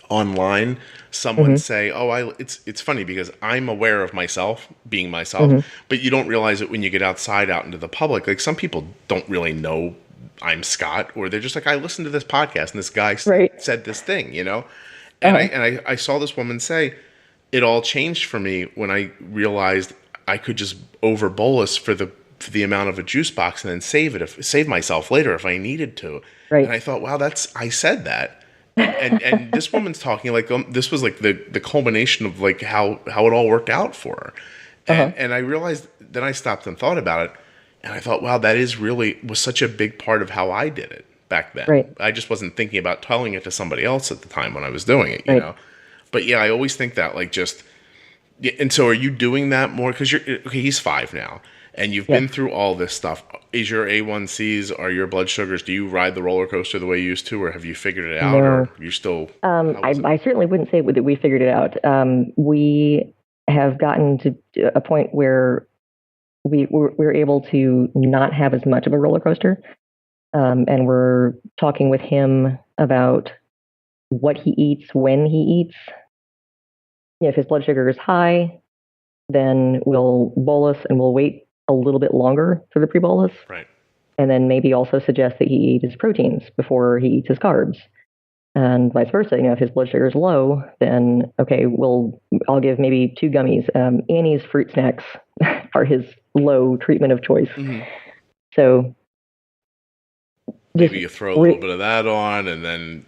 online, someone say, "Oh, it's funny because I'm aware of myself being myself, but you don't realize it when you get outside out into the public. Like some people don't really know I'm Scott, or they're just like, I listened to this podcast and this guy said this thing, you know." And I saw this woman say, it all changed for me when I realized I could just over bolus for the amount of a juice box and then save myself later if I needed to. Right. And I thought, wow, I said that. And this woman's talking like this was like the culmination of like how it all worked out for her. And I realized, then I stopped and thought about it, and I thought, wow, that was such a big part of how I did it back then. Right. I just wasn't thinking about telling it to somebody else at the time when I was doing it, you know. But yeah, I always think that like just. And so, are you doing that more? Because he's 5 now, and you've been through all this stuff. Is your A1Cs, are your blood sugars? Do you ride the roller coaster the way you used to, or have you figured it out? No. Or you still? I certainly wouldn't say that we figured it out. We have gotten to a point where we're able to not have as much of a roller coaster, and we're talking with him about what he eats, when he eats. If his blood sugar is high, then we'll bolus and we'll wait a little bit longer for the pre-bolus. Right. And then maybe also suggest that he eat his proteins before he eats his carbs. And vice versa. If his blood sugar is low, then okay, I'll give maybe 2 gummies. Annie's fruit snacks are his low treatment of choice. So maybe you throw a little bit of that on, and then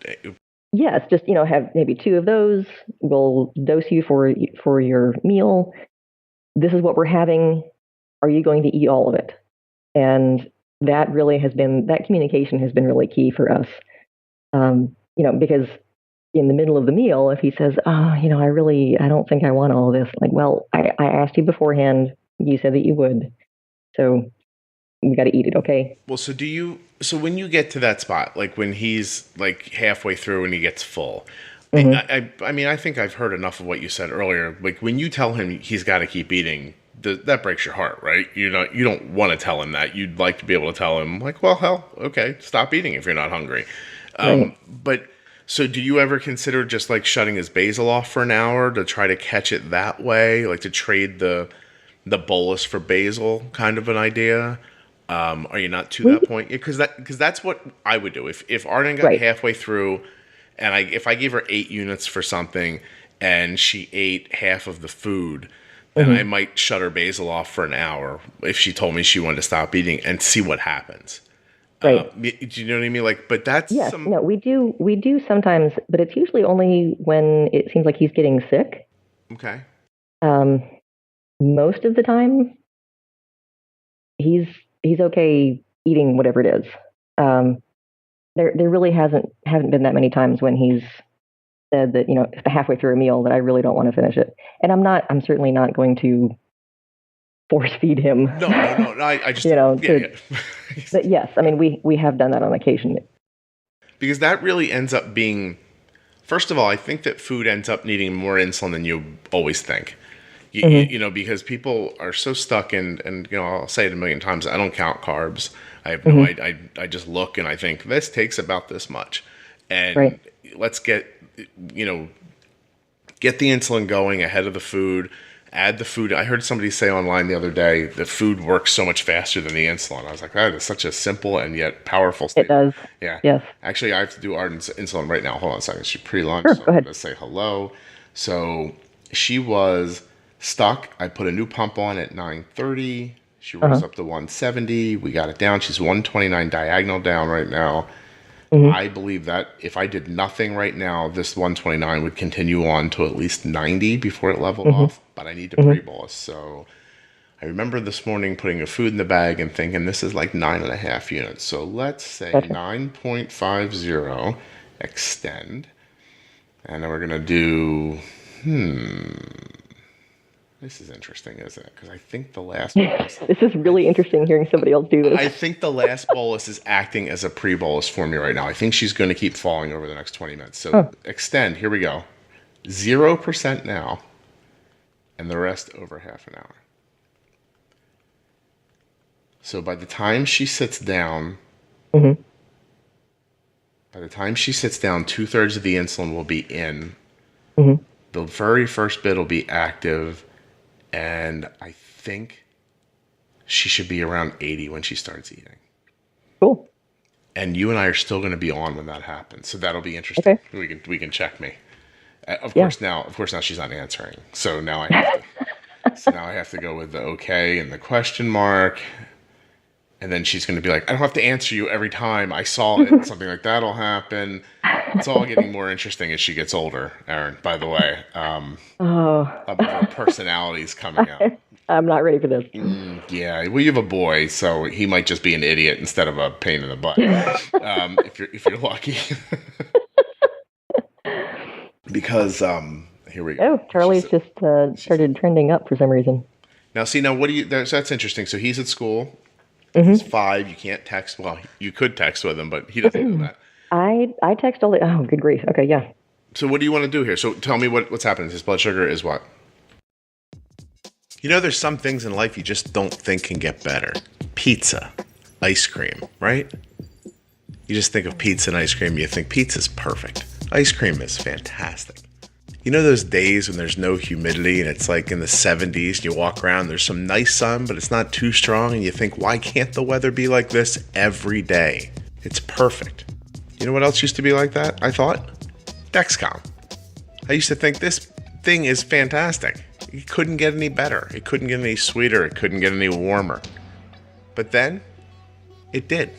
yes, just have maybe 2 of those. We'll dose you for your meal. This is what we're having. Are you going to eat all of it? And that communication has been really key for us. Because in the middle of the meal, if he says, I don't think I want all of this. Like, well, I asked you beforehand. You said that you would. So we got to eat it, okay? Well, so when you get to that spot, like when he's like halfway through and he gets full, I mean, I think I've heard enough of what you said earlier. Like when you tell him he's got to keep eating, that breaks your heart, right? You don't want to tell him that. You'd like to be able to tell him like, well, hell, okay, stop eating if you're not hungry. But so do you ever consider just like shutting his basal off for an hour to try to catch it that way? Like to trade the bolus for basal kind of an idea? Are you not to that point? Because that's what I would do. If Arden got halfway through and if I gave her 8 units for something and she ate half of the food, then I might shut her basal off for an hour if she told me she wanted to stop eating and see what happens. Right. Do you know what I mean? Like, but that's no, we do sometimes, but it's usually only when it seems like he's getting sick. Okay. Most of the time, he's okay eating whatever it is. There really haven't been that many times when he's said that halfway through a meal that I really don't want to finish it, and I'm certainly not going to force feed him. No. I just But yes, I mean we have done that on occasion. Because that really ends up being, first of all, I think that food ends up needing more insulin than you always think. Because people are so stuck in, and I'll say it a million times, I don't count carbs. I have no idea. I just look and I think this takes about this much, and let's get the insulin going ahead of the food. Add the food. I heard somebody say online the other day, the food works so much faster than the insulin. I was like, that is such a simple and yet powerful statement. It does. Yeah. Yes. Actually, I have to do Arden's insulin right now. Hold on a second. She's pre-lunch. Sure, so go ahead. I'm going to say hello. So she was stuck. I put a new pump on at 9:30. She rose up to 170. We got it down. She's 129 diagonal down right now. I believe that if I did nothing right now, this 129 would continue on to at least 90 before it leveled off. But I need to pre-bolus. So I remember this morning putting a food in the bag and thinking this is like 9.5 units. So let's say 9.50 extend. And then we're going to do, This is interesting, isn't it? Because I think the last bolus... This is really interesting hearing somebody else do this. I think the last bolus is acting as a pre-bolus for me right now. I think she's going to keep falling over the next 20 minutes. So extend. Here we go. 0% now, and the rest over half an hour. So by the time she sits down, mm-hmm. by the time she sits down, 2/3 of the insulin will be in. Mm-hmm. The very first bit will be active, and I think she should be around 80 when she starts eating. Cool. And you and I are still going to be on when that happens, so that'll be interesting. Okay. We can check me. Of course now she's not answering, so now I have to go with the okay and the question mark. And then she's going to be like, I don't have to answer you every time I saw it. Something like that'll happen. It's all getting more interesting as she gets older, Erin, by the way. Her personality's coming out. I'm not ready for this. Yeah, well, you have a boy, so he might just be an idiot instead of a pain in the butt. If you're lucky. Because, here we go. Oh, Charlie's just started trending up for some reason. Now, that's interesting. So he's at school. Mm-hmm. He's 5. You can't text. Well, you could text with him, but he doesn't do that. I text all the... Oh, good grief. Okay, yeah. So what do you want to do here? So tell me what's happening. His blood sugar is what? You know, there's some things in life you just don't think can get better. Pizza, ice cream, right? You just think of pizza and ice cream. You think pizza's perfect. Ice cream is fantastic. You know those days when there's no humidity and it's like in the 70s and you walk around, there's some nice sun, but it's not too strong, and you think, why can't the weather be like this every day? It's perfect. You know what else used to be like that, I thought? Dexcom. I used to think this thing is fantastic. It couldn't get any better. It couldn't get any sweeter. It couldn't get any warmer. But then, it did.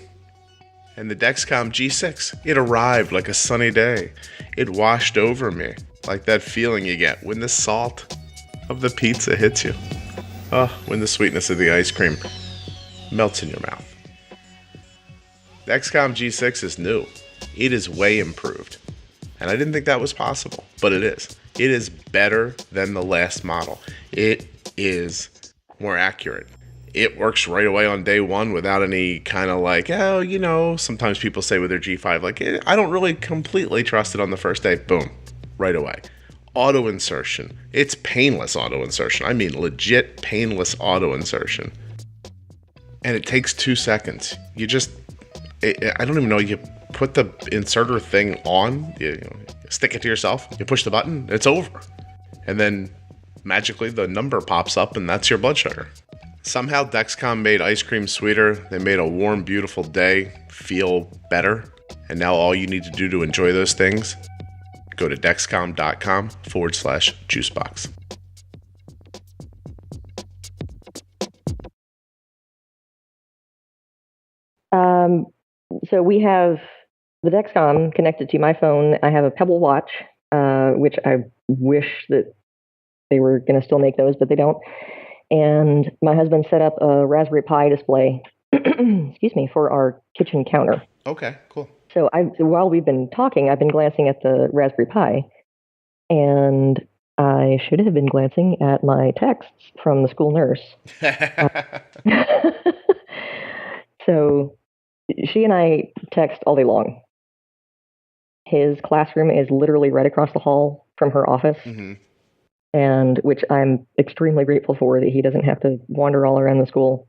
And the Dexcom G6, it arrived like a sunny day. It washed over me. Like that feeling you get when the salt of the pizza hits you. When the sweetness of the ice cream melts in your mouth. Dexcom G6 is new. It is way improved. And I didn't think that was possible, but it is. It is better than the last model. It is more accurate. It works right away on day one without any kind of like, sometimes people say with their G5, like, I don't really completely trust it on the first day. Boom. Right away. Auto insertion. It's painless auto insertion. I mean, legit painless auto insertion. And it takes 2 seconds. I don't even know. You put the inserter thing on, you stick it to yourself, you push the button, it's over. And then magically the number pops up and that's your blood sugar. Somehow Dexcom made ice cream sweeter. They made a warm, beautiful day feel better. And now all you need to do to enjoy those things, go to dexcom.com/juicebox. So we have the Dexcom connected to my phone. I have a Pebble watch, which I wish that they were going to still make those, but they don't. And my husband set up a Raspberry Pi display, for our kitchen counter. Okay, cool. So while we've been talking, I've been glancing at the Raspberry Pi, and I should have been glancing at my texts from the school nurse. So she and I text all day long. His classroom is literally right across the hall from her office, and which I'm extremely grateful for, that he doesn't have to wander all around the school.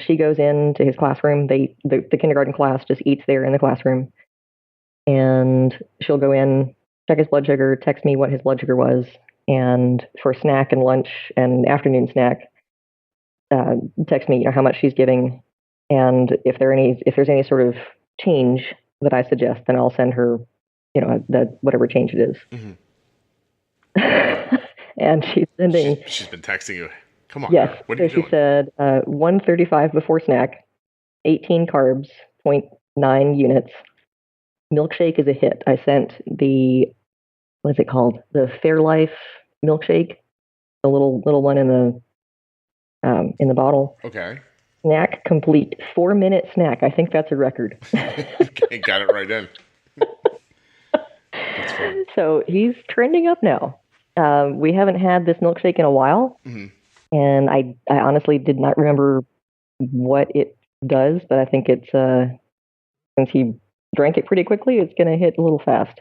She goes into his classroom. The kindergarten class just eats there in the classroom. And she'll go in, check his blood sugar, text me what his blood sugar was, and for snack and lunch and afternoon snack, text me how much she's giving. And if there's any sort of change that I suggest, then I'll send her, whatever change it is. And she's sending... She's been texting you. Come on. Yes. What are you doing? She said 135 before snack, 18 carbs, 0.9 units. Milkshake is a hit. I sent what is it called? The Fairlife milkshake, the little one in the bottle. Okay. Snack complete. 4-minute snack. I think that's a record. Okay, got it right in. That's fun. So he's trending up now. We haven't had this milkshake in a while, and I honestly did not remember what it does, but I think it's since he drank it pretty quickly, it's going to hit a little fast.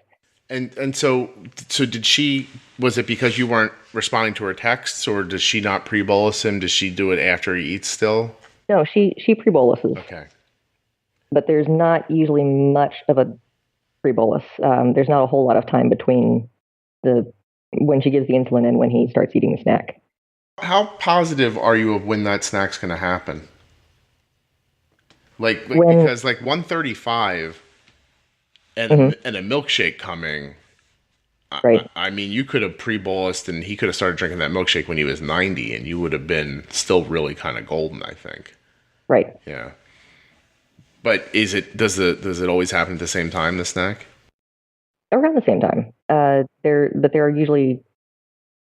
And so did she, was it because you weren't responding to her texts, or does she not pre-bolus him? Does she do it after he eats still? No, she pre-boluses. Okay. But there's not usually much of a pre-bolus. There's not a whole lot of time between when she gives the insulin and when he starts eating the snack. How positive are you of when that snack's going to happen? Because 135 and a milkshake coming. Right. I mean, you could have pre-bolused and he could have started drinking that milkshake when he was 90, and you would have been still really kind of golden, I think. Right. Yeah. But does it always happen at the same time, the snack? Around the same time. There are usually,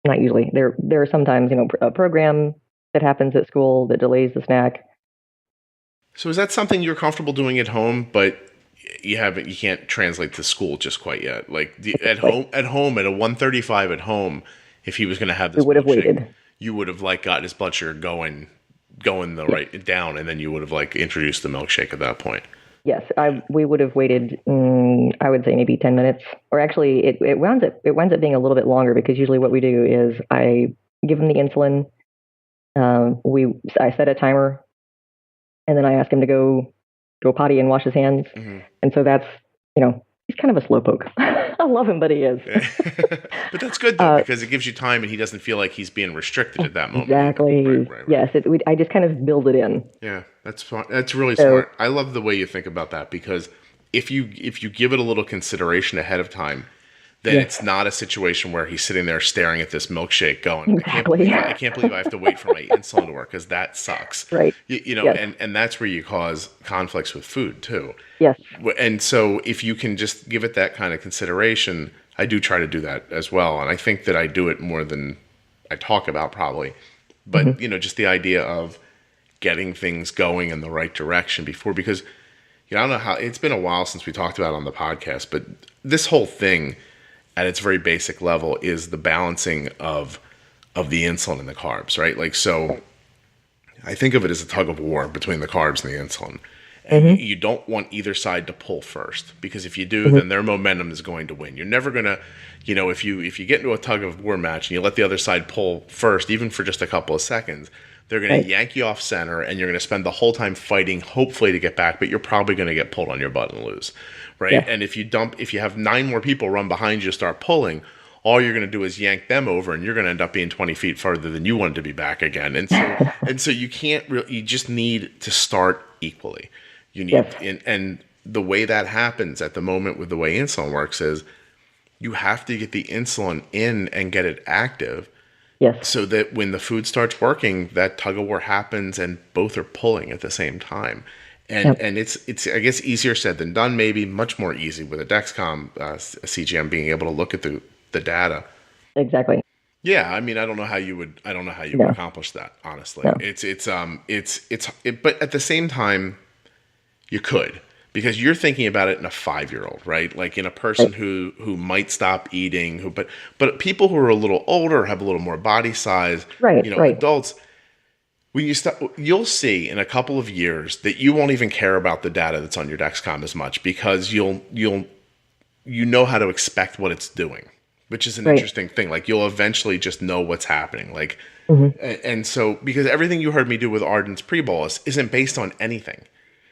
not usually, there are sometimes, a program that happens at school that delays the snack. So is that something you're comfortable doing at home, but you can't translate to school just quite yet? Like at home at a 135 at home, if he was going to have this, we would have waited. You would have got his blood sugar going right down, and then you would have introduced the milkshake at that point. Yes, we would have waited. I would say maybe 10 minutes, or actually, it winds up being a little bit longer, because usually what we do is I give him the insulin. I set a timer, and then I ask him to go potty and wash his hands. And so that's, he's kind of a slowpoke. I love him, but he is. But that's good, though, because it gives you time and he doesn't feel like he's being restricted at that moment. Exactly. Right. Yes, I just kind of build it in. Yeah, that's fun. That's really smart. I love the way you think about that, because if you give it a little consideration ahead of time, then it's not a situation where he's sitting there staring at this milkshake going, exactly. I can't believe I have to wait for my insulin to work, because that sucks. Right. And that's where you cause conflicts with food too. Yes. And so if you can just give it that kind of consideration, I do try to do that as well. And I think that I do it more than I talk about probably. But, just the idea of getting things going in the right direction before, because, I don't know how, it's been a while since we talked about it on the podcast, but this whole thing at its very basic level is the balancing of the insulin and the carbs, right? So I think of it as a tug of war between the carbs and the insulin. And you don't want either side to pull first, because if you do, then their momentum is going to win. You're never going to, if you get into a tug of war match and you let the other side pull first, even for just a couple of seconds, they're going to yank you off center, and you're going to spend the whole time fighting, hopefully to get back, but you're probably going to get pulled on your butt and lose, right? Yeah. And if you have 9 more people run behind you to start pulling, all you're going to do is yank them over, and you're going to end up being 20 feet farther than you wanted to be back again. And so you can't really, you just need to start equally. You need, and the way that happens at the moment with the way insulin works is you have to get the insulin in and get it active. Yes. So that when the food starts working, that tug of war happens and both are pulling at the same time. And it's I guess easier said than done, maybe much more easy with a Dexcom CGM being able to look at the data. Exactly. Yeah, I mean, I don't know how you would accomplish that, honestly. No. But at the same time, you could, because you're thinking about it in a 5-year-old, right? Like in a person who might stop eating, but people who are a little older, have a little more body size, adults, when you stop, you'll see in a couple of years that you won't even care about the data that's on your Dexcom as much, because you know how to expect what it's doing, which is an interesting thing. Like you'll eventually just know what's happening. Like, and so, because everything you heard me do with Arden's pre-bolus isn't based on anything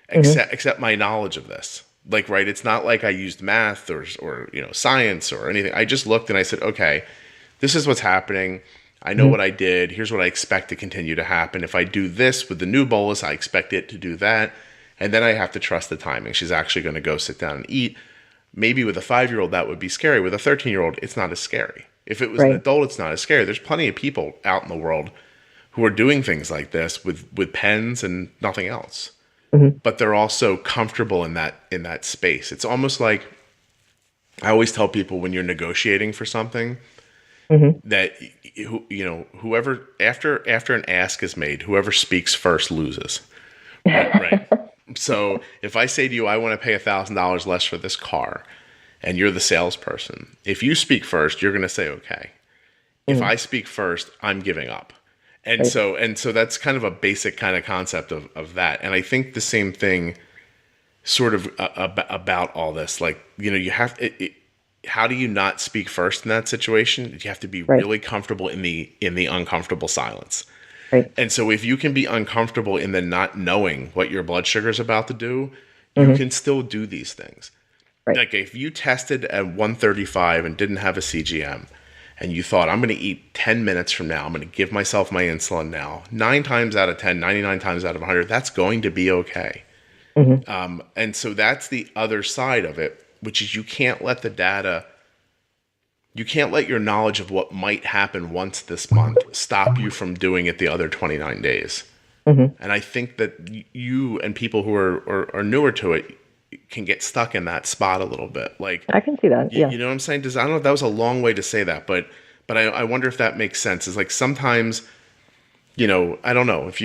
except my knowledge of this. Like, right. It's not like I used math or science or anything. I just looked and I said, okay, this is what's happening. I know what I did. Here's what I expect to continue to happen. If I do this with the new bolus, I expect it to do that. And then I have to trust the timing. She's actually going to go sit down and eat. Maybe with a 5-year-old, that would be scary. With a 13-year-old, it's not as scary. If it was an adult, it's not as scary. There's plenty of people out in the world who are doing things like this with pens and nothing else. But they're also comfortable in that space. It's almost like, I always tell people when you're negotiating for something, that whoever after an ask is made, whoever speaks first loses. Right. So if I say to you, I want to pay $1,000 less for this car, and you're the salesperson, if you speak first, you're going to say okay. If I speak first, I'm giving up. And Right. so that's kind of a basic kind of concept of that. And I think the same thing sort of about all this, like, you have how do you not speak first in that situation? You have to be Right. really comfortable in the uncomfortable silence. Right. And so if you can be uncomfortable in the not knowing what your blood sugar is about to do, you can still do these things. Right. Like if you tested at 135 and didn't have a CGM, and you thought, I'm going to eat 10 minutes from now, I'm going to give myself my insulin now, 9 times out of 10, 99 times out of 100, that's going to be okay. And so that's the other side of it, which is you can't let your knowledge of what might happen once this month stop you from doing it the other 29 days. And I think that you and people who are newer to it can get stuck in that spot a little bit. Like, I can see that. Yeah. you know what I'm saying? I don't know if that was a long way to say that, but I wonder if that makes sense. It's like sometimes, I don't know if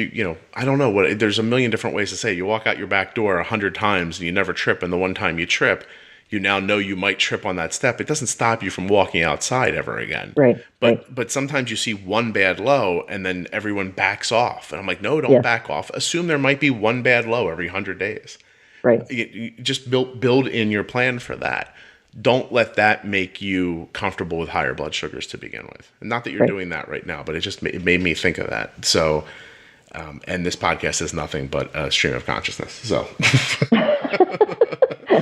I don't know what, there's a million different ways to say it. You walk out your back door 100 times and you never trip. And the one time you trip, you now know you might trip on that step. It doesn't stop you from walking outside ever again. Right. But sometimes you see one bad low and then everyone backs off. And I'm like, no, don't back off. Assume there might be one bad low every 100 days. Right. You just build in your plan for that. Don't let that make you comfortable with higher blood sugars to begin with. And not that you're doing that right now, but it made me think of that. So, and this podcast is nothing but a stream of consciousness. So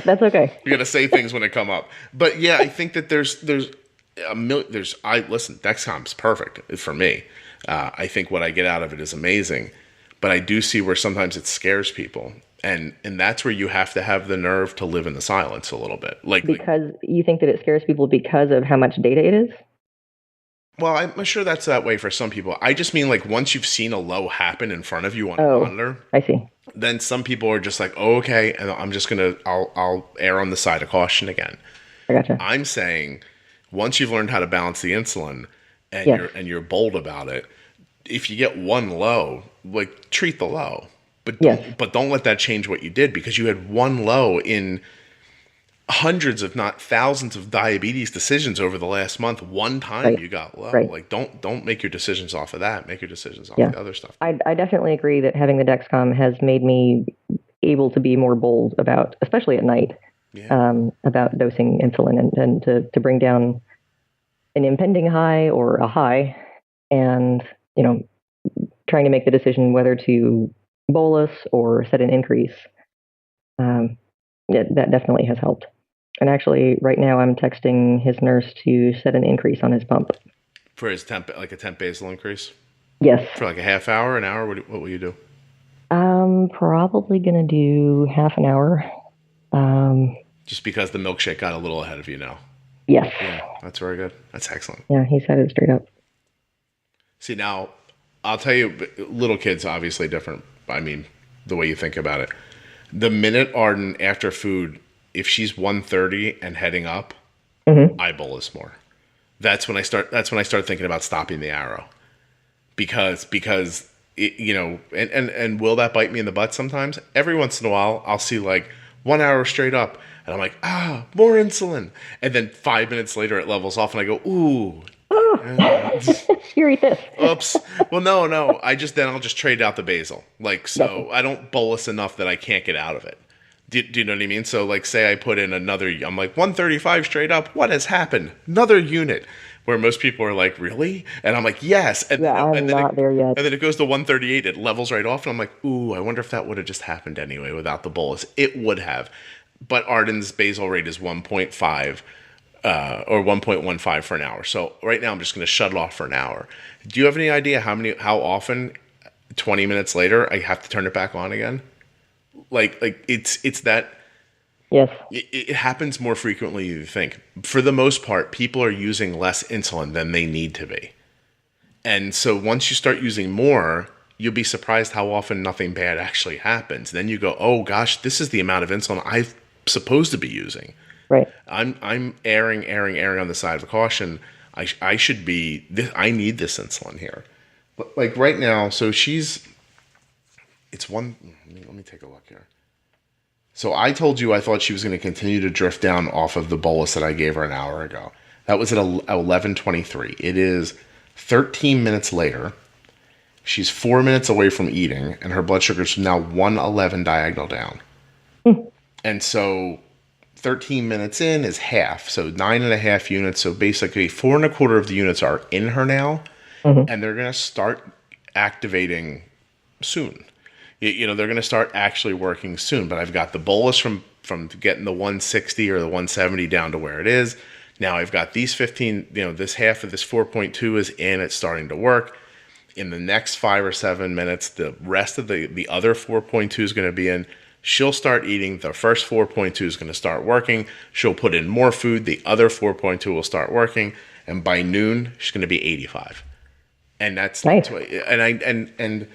That's okay. you're gonna say things when they come up. But yeah, I think that there's listen, Dexcom's perfect for me. I think what I get out of it is amazing, but I do see where sometimes it scares people. And that's where you have to have the nerve to live in the silence a little bit. Because you think that it scares people because of how much data it is? Well, I'm sure that's that way for some people. I just mean like once you've seen a low happen in front of you on a monitor, I see. then some people are just like, oh, okay, and I'll err on the side of caution again. I gotcha. I'm saying once you've learned how to balance the insulin and you're bold about it, if you get one low, like treat the low. But don't let that change what you did, because you had one low in hundreds, if not thousands, of diabetes decisions over the last month. One time you got low. Right. Like don't make your decisions off of that. Make your decisions off the other stuff. I definitely agree that having the Dexcom has made me able to be more bold about, especially at night, about dosing insulin and to bring down an impending high or a high, and trying to make the decision whether to bolus or set an increase. That definitely has helped. And actually, right now I'm texting his nurse to set an increase on his pump. For his temp, like a temp basal increase? Yes. For like a half hour, an hour? What will you do? I'm probably going to do half an hour. Just because the milkshake got a little ahead of you now. Yes. Yeah, that's very good. That's excellent. Yeah, he said it straight up. See, now, I'll tell you, little kids obviously different. I mean, the way you think about it. The minute Arden, after food, if she's 130 and heading up, I bolus more. That's when I start thinking about stopping the arrow. Because it, and will that bite me in the butt sometimes? Every once in a while, I'll see like 1 hour straight up, and I'm like, more insulin. And then 5 minutes later, it levels off, and I go, ooh. Here, eat this. Oops. Well, no. I'll just trade out the basal. Like, so I don't bolus enough that I can't get out of it. Do you know what I mean? So, like, say I put in another, I'm like 135 straight up. What has happened? Another unit. Where most people are like, really? And I'm like, yes. And I'm not there yet. And then it goes to 138. It levels right off. And I'm like, ooh, I wonder if that would have just happened anyway without the bolus. It would have. But Arden's basal rate is 1.5. Or 1.15 for an hour. So right now I'm just going to shut it off for an hour. Do you have any idea how often 20 minutes later I have to turn it back on again? Like it's that. Yes. It happens more frequently than you think. For the most part, people are using less insulin than they need to be. And so once you start using more, you'll be surprised how often nothing bad actually happens. Then you go, oh gosh, this is the amount of insulin I'm supposed to be using. Right. I'm erring on the side of caution. I should be. I need this insulin here. But like right now, so it's one. Let me take a look here. So I told you I thought she was going to continue to drift down off of the bolus that I gave her an hour ago. That was at 11:23. It is 13 minutes later, she's 4 minutes away from eating, and her blood sugar is now 111 diagonal down. And so 13 minutes in is half, so 9.5 units. So basically 4.25 of the units are in her now, and they're going to start activating soon. They're going to start actually working soon. But I've got the bolus from getting the 160 or the 170 down to where it is. Now I've got these 15, this half of this 4.2 is in, it's starting to work. In the next 5 or 7 minutes, the rest of the other 4.2 is going to be in. She'll start eating. The first 4.2 is going to start working. She'll put in more food. The other 4.2 will start working. And by noon, she's going to be 85. And that's nice. And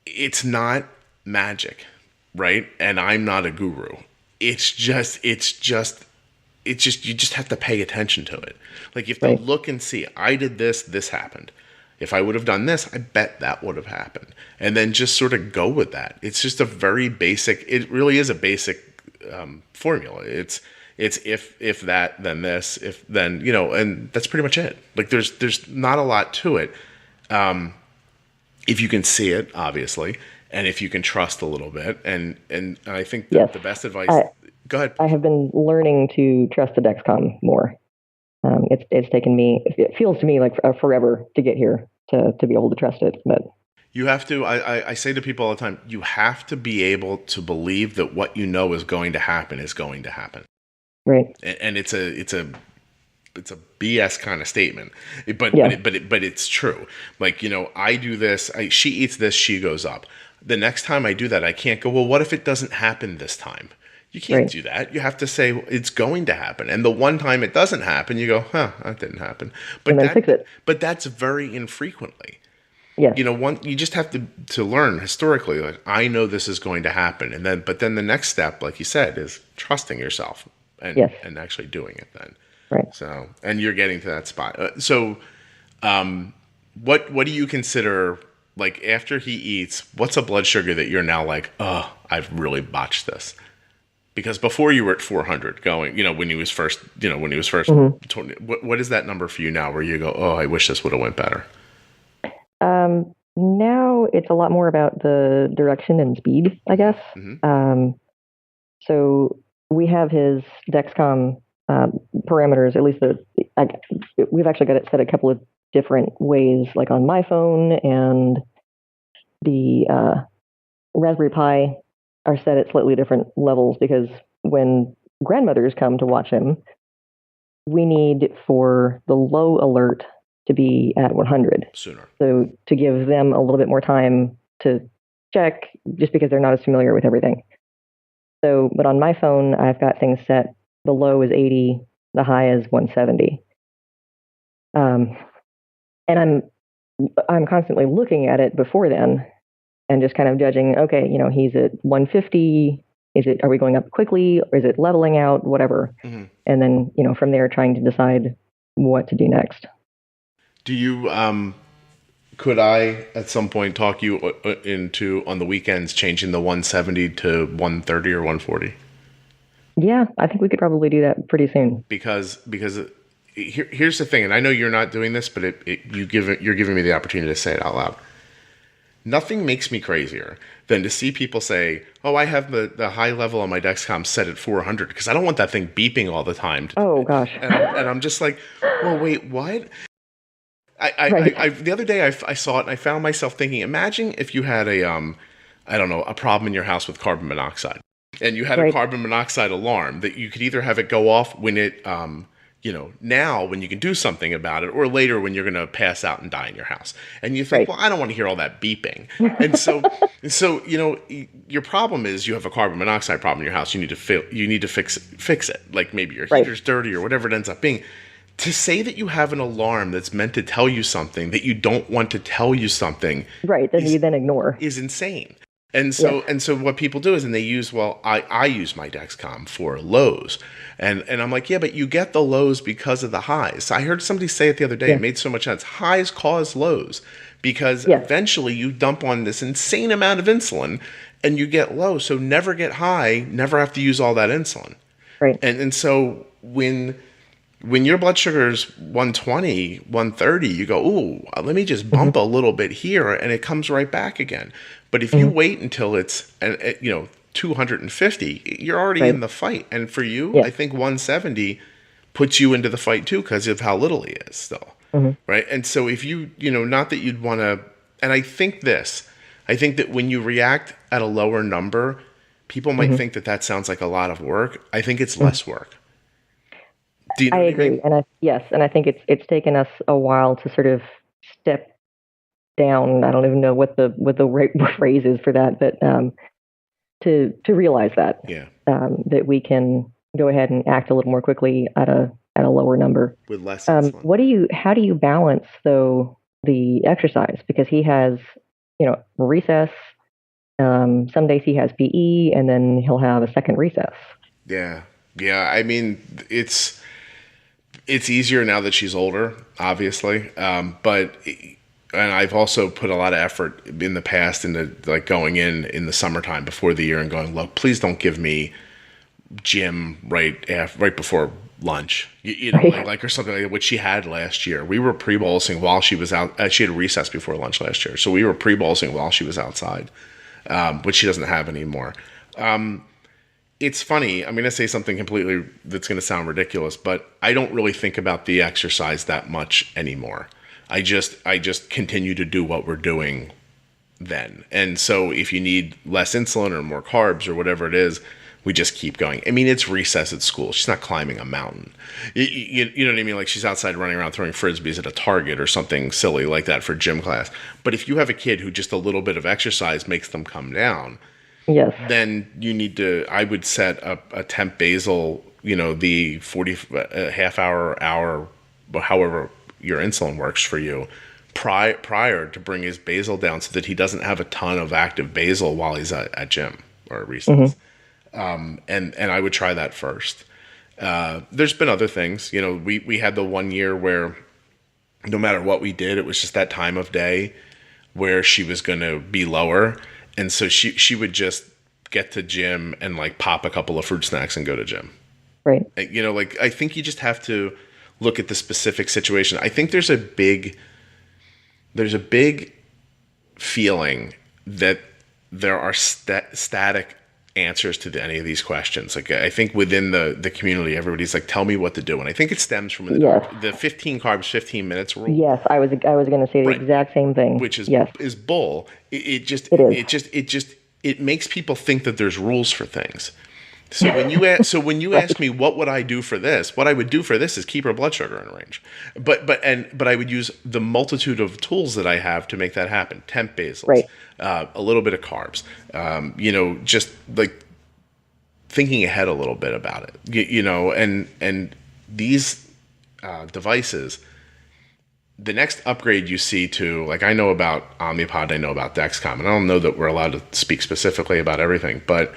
it's not magic, right? And I'm not a guru. It's just you just have to pay attention to it. Like you have to look and see, I did this happened. If I would have done this, I bet that would have happened. And then just sort of go with that. It's just a very basic, it really is a basic formula. It's if that, then this, if then, and that's pretty much it. Like there's not a lot to it. If you can see it, obviously, and if you can trust a little bit. And I think that the best advice, go ahead. I have been learning to trust the Dexcom more. It's taken me, it feels to me like forever to get here to be able to trust it. But you have to, I say to people all the time, you have to be able to believe that what you know is going to happen is going to happen. Right. And it's a BS kind of statement, but it's true. Like, I do this, she eats this, she goes up. The next time I do that, I can't go, well, what if it doesn't happen this time? You can't do that. You have to say it's going to happen. And the one time it doesn't happen, you go, that didn't happen. But and then fix it. But that's very infrequently. Yeah. You just have to learn historically, like, I know this is going to happen. But then the next step, like you said, is trusting yourself and actually doing it then. Right. So, and you're getting to that spot. What do you consider, like, after he eats, what's a blood sugar that you're now like, I've really botched this? Because before you were at 400 going, when he was first, what is that number for you now where you go, I wish this would have went better? Now it's a lot more about the direction and speed, I guess. So we have his Dexcom parameters, at least we've actually got it set a couple of different ways, like on my phone, and the Raspberry Pi are set at slightly different levels, because when grandmothers come to watch him, we need for the low alert to be at 100 sooner. So to give them a little bit more time to check, just because they're not as familiar with everything. So, but on my phone, I've got things set. The low is 80, the high is 170. And I'm constantly looking at it before then, and just kind of judging, okay, he's at 150. Are we going up quickly, or is it leveling out, whatever? And then, from there, trying to decide what to do next. Do you, could I at some point talk you into, on the weekends, changing the 170 to 130 or 140? Yeah, I think we could probably do that pretty soon. Because here's the thing, and I know you're not doing this, but you're giving me the opportunity to say it out loud. Nothing makes me crazier than to see people say, I have the high level on my Dexcom set at 400, because I don't want that thing beeping all the time. Oh, gosh. And I'm just like, well, wait, what? I the other day I saw it, and I found myself thinking, imagine if you had a problem in your house with carbon monoxide, and you had a carbon monoxide alarm that you could either have it go off when it, now when you can do something about it, or later when you're going to pass out and die in your house. And you think, well, I don't want to hear all that beeping. And so, your problem is you have a carbon monoxide problem in your house. You need to fix it. Like maybe your heater's dirty or whatever it ends up being. To say that you have an alarm that's meant to tell you something that you don't want to tell you something, that you then ignore, is insane. And so what people do is, and they use, I use my Dexcom for lows. And I'm like, yeah, but you get the lows because of the highs. I heard somebody say it the other day. It made so much sense. Highs cause lows, because eventually you dump on this insane amount of insulin and you get low. So never get high, never have to use all that insulin. Right. And so when when your blood sugar is 120, 130, you go, ooh, let me just bump a little bit here, and it comes right back again. But if you wait until it's 250, you're already in the fight. And for you, I think 170 puts you into the fight too because of how little he is still, right? And so if you, not that you'd want to, and I think that when you react at a lower number, people might think that sounds like a lot of work. I think it's less work. Do you know I agree. mean? And I think it's taken us a while to sort of step down. I don't even know what the right phrase is for that, but to realize that that we can go ahead and act a little more quickly at a lower number with less insulin. How do you balance though the exercise, because he has recess, some days he has PE, and then he'll have a second recess. Yeah I mean, it's easier now that she's older, obviously, but and I've also put a lot of effort in the past into like going in the summertime before the year and going, look, please don't give me gym right before lunch, like or something like that, which she had last year. We were pre-bolusing while she was out. She had a recess before lunch last year, so we were pre-bolusing while she was outside, which she doesn't have anymore. It's funny. I'm going to say something completely that's going to sound ridiculous, but I don't really think about the exercise that much anymore. I just continue to do what we're doing then. And so if you need less insulin or more carbs or whatever it is, we just keep going. I mean, it's recess at school. She's not climbing a mountain. You know what I mean? Like she's outside running around throwing Frisbees at a Target or something silly like that for gym class. But if you have a kid who just a little bit of exercise makes them come down, then you need to, I would set up a temp basal, the 40, half hour, however your insulin works for you, prior to bring his basal down so that he doesn't have a ton of active basal while he's at gym or recess. And I would try that first. There's been other things, we had the 1 year where no matter what we did, it was just that time of day where she was going to be lower. And so she would just get to gym and like pop a couple of fruit snacks and go to gym. Right. I think you just have to look at the specific situation. I think there's a big feeling that there are static answers to any of these questions. Like I think within the community, everybody's like, tell me what to do. And I think it stems from the 15 carbs, 15 minutes rule. Yes. I was going to say the exact same thing, which is bull. It makes people think that there's rules for things. So when you ask me what would I do for this, what I would do for this is keep her blood sugar in range. But I would use the multitude of tools that I have to make that happen. Temp basals, a little bit of carbs, just like thinking ahead a little bit about it, and these devices. The next upgrade you see to, like, I know about Omnipod, I know about Dexcom, and I don't know that we're allowed to speak specifically about everything, but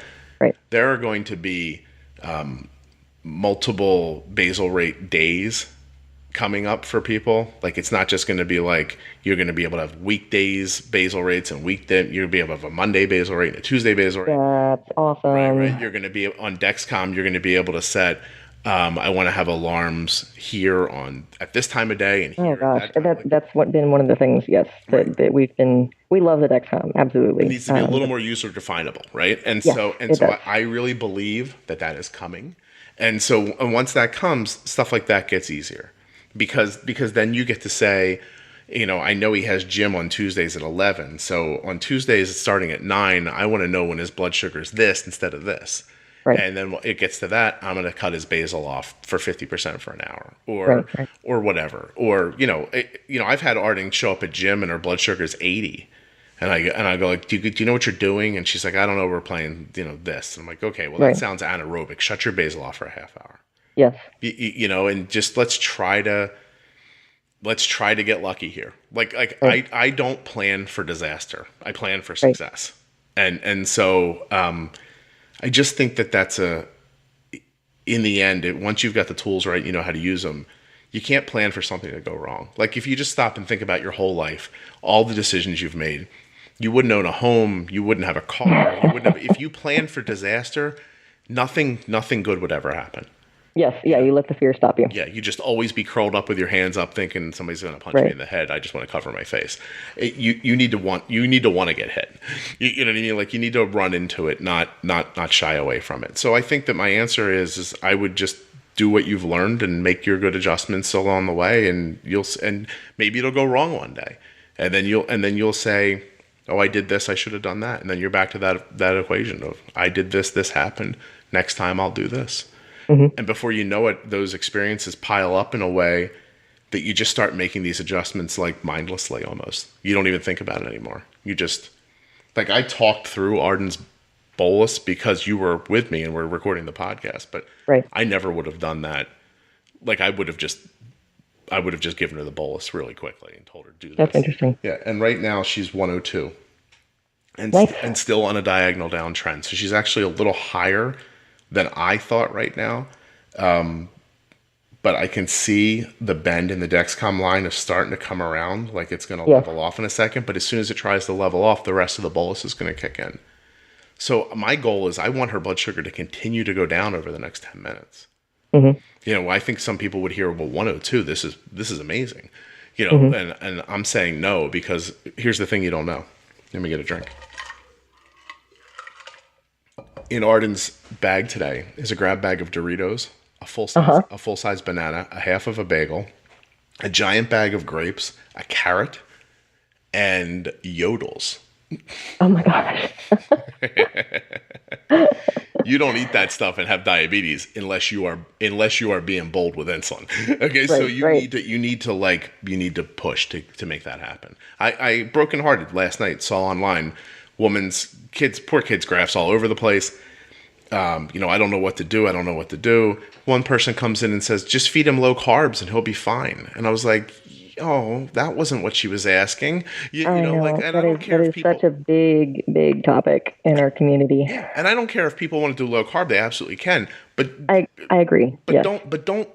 there are going to be multiple basal rate days coming up for people. Like, it's not just going to be like you're going to be able to have weekdays basal rates and you're going to be able to have a Monday basal rate and a Tuesday basal rate. That's awesome. Right. You're going to be on Dexcom. You're going to be able to set. I want to have alarms here at this time of day and here. Oh gosh, that's been one of the things. Yes, that we love the Dexcom. Absolutely, it needs to be a little more user definable, right? And so I really believe that is coming. And once that comes, stuff like that gets easier because then you get to say, I know he has gym on Tuesdays at 11. So on Tuesdays it's starting at 9. I want to know when his blood sugar is this instead of this. Right. And then it gets to that, I'm going to cut his basal off for 50% for an hour or whatever. Or, I've had Arden show up at gym and her blood sugar is 80. And I go like, do you know what you're doing? And she's like, I don't know. We're playing, this. And I'm like, okay, well, that sounds anaerobic. Shut your basal off for a half hour. Yes. And just let's try to get lucky here. I don't plan for disaster. I plan for success. And so, I just think that's in the end, once you've got the tools right, you know how to use them, you can't plan for something to go wrong. Like if you just stop and think about your whole life, all the decisions you've made, you wouldn't own a home, you wouldn't have a car, if you planned for disaster, nothing good would ever happen. Yes. Yeah. You let the fear stop you. Yeah, you just always be curled up with your hands up, thinking somebody's going to punch me in the head. I just want to cover my face. You need to want to get hit. You know what I mean? Like, you need to run into it, not shy away from it. So I think that my answer is I would just do what you've learned and make your good adjustments along the way, and maybe it'll go wrong one day, and then you'll say, oh, I did this, I should have done that, and then you're back to that equation of, I did this happened. Next time I'll do this. Mm-hmm. And before you know it, those experiences pile up in a way that you just start making these adjustments like mindlessly almost. You don't even think about it anymore. You just, like, I talked through Arden's bolus because you were with me and we're recording the podcast, but I never would have done that. Like, I would have just given her the bolus really quickly and told her to do this. That's interesting. Yeah, and right now she's 102 and, nice. And still on a diagonal downtrend. So she's actually a little higher than I thought right now. But I can see the bend in the Dexcom line is starting to come around, like it's going to level off in a second. But as soon as it tries to level off, the rest of the bolus is going to kick in. So my goal is I want her blood sugar to continue to go down over the next 10 minutes. Mm-hmm. You know, I think some people would hear, well, 102, this is amazing. You know, and I'm saying no, because here's the thing you don't know. Let me get a drink. In Arden's bag today is a grab bag of Doritos, a full-size banana, a half of a bagel, a giant bag of grapes, a carrot, and Yodels. Oh my gosh. You don't eat that stuff and have diabetes unless you are being bold with insulin. Okay, so you need to push to make that happen. I brokenhearted last night, saw online poor kids graphs all over the place. I don't know what to do. One person comes in and says, just feed him low carbs and he'll be fine. And I was like, oh, that wasn't what she was asking. I know. That is such a big, big topic in our community. Yeah, and I don't care if people want to do low carb; they absolutely can. But I agree. But don't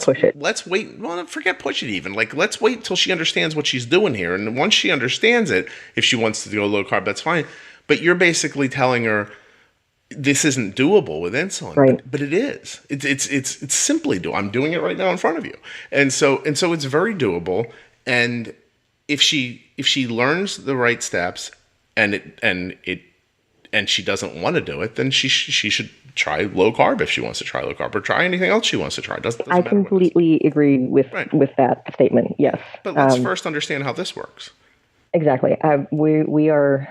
push it. Let's wait. Well, forget push it even. Like, let's wait until she understands what she's doing here. And once she understands it, if she wants to go low carb, that's fine. But you're basically telling her this isn't doable with insulin, right? But it is. It's simply doable. I'm doing it right now in front of you, and so it's very doable. And if she learns the right steps, and she doesn't want to do it, then she should try low carb if she wants to try low carb, or try anything else she wants to try. Doesn't I completely agree with that statement. Yes, but let's first understand how this works. Exactly. We are.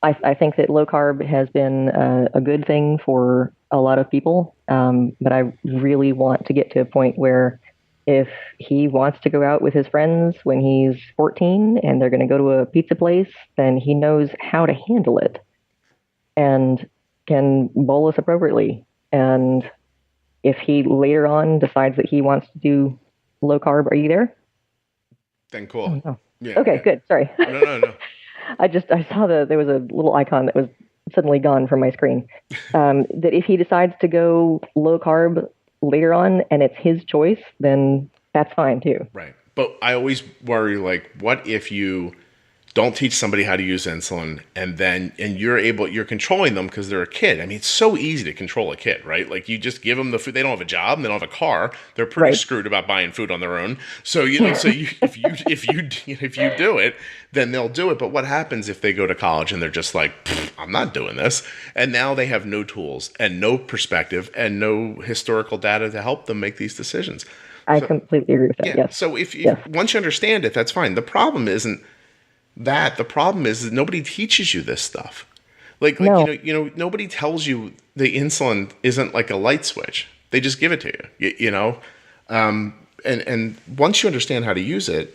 I think that low carb has been a good thing for a lot of people, but I really want to get to a point where if he wants to go out with his friends when he's 14 and they're going to go to a pizza place, then he knows how to handle it and can bolus appropriately. And if he later on decides that he wants to do low carb, are you there? Then cool. Oh, no. Yeah. Okay, good. Sorry. No. I saw there was a little icon that was suddenly gone from my screen. That if he decides to go low carb later on and it's his choice, then that's fine too. Right. But I always worry, like, what if you don't teach somebody how to use insulin and you're controlling them because they're a kid. I mean, it's so easy to control a kid, right? Like, you just give them the food. They don't have a job and they don't have a car. They're pretty screwed about buying food on their own. So, if you do it, then they'll do it. But what happens if they go to college and they're just like, I'm not doing this. And now they have no tools and no perspective and no historical data to help them make these decisions. I completely agree with that. Yeah. Yes. So once you understand it, that's fine. The problem isn't that. The problem is that nobody teaches you this stuff. Like nobody tells you the insulin isn't like a light switch. They just give it to you, and once you understand how to use it,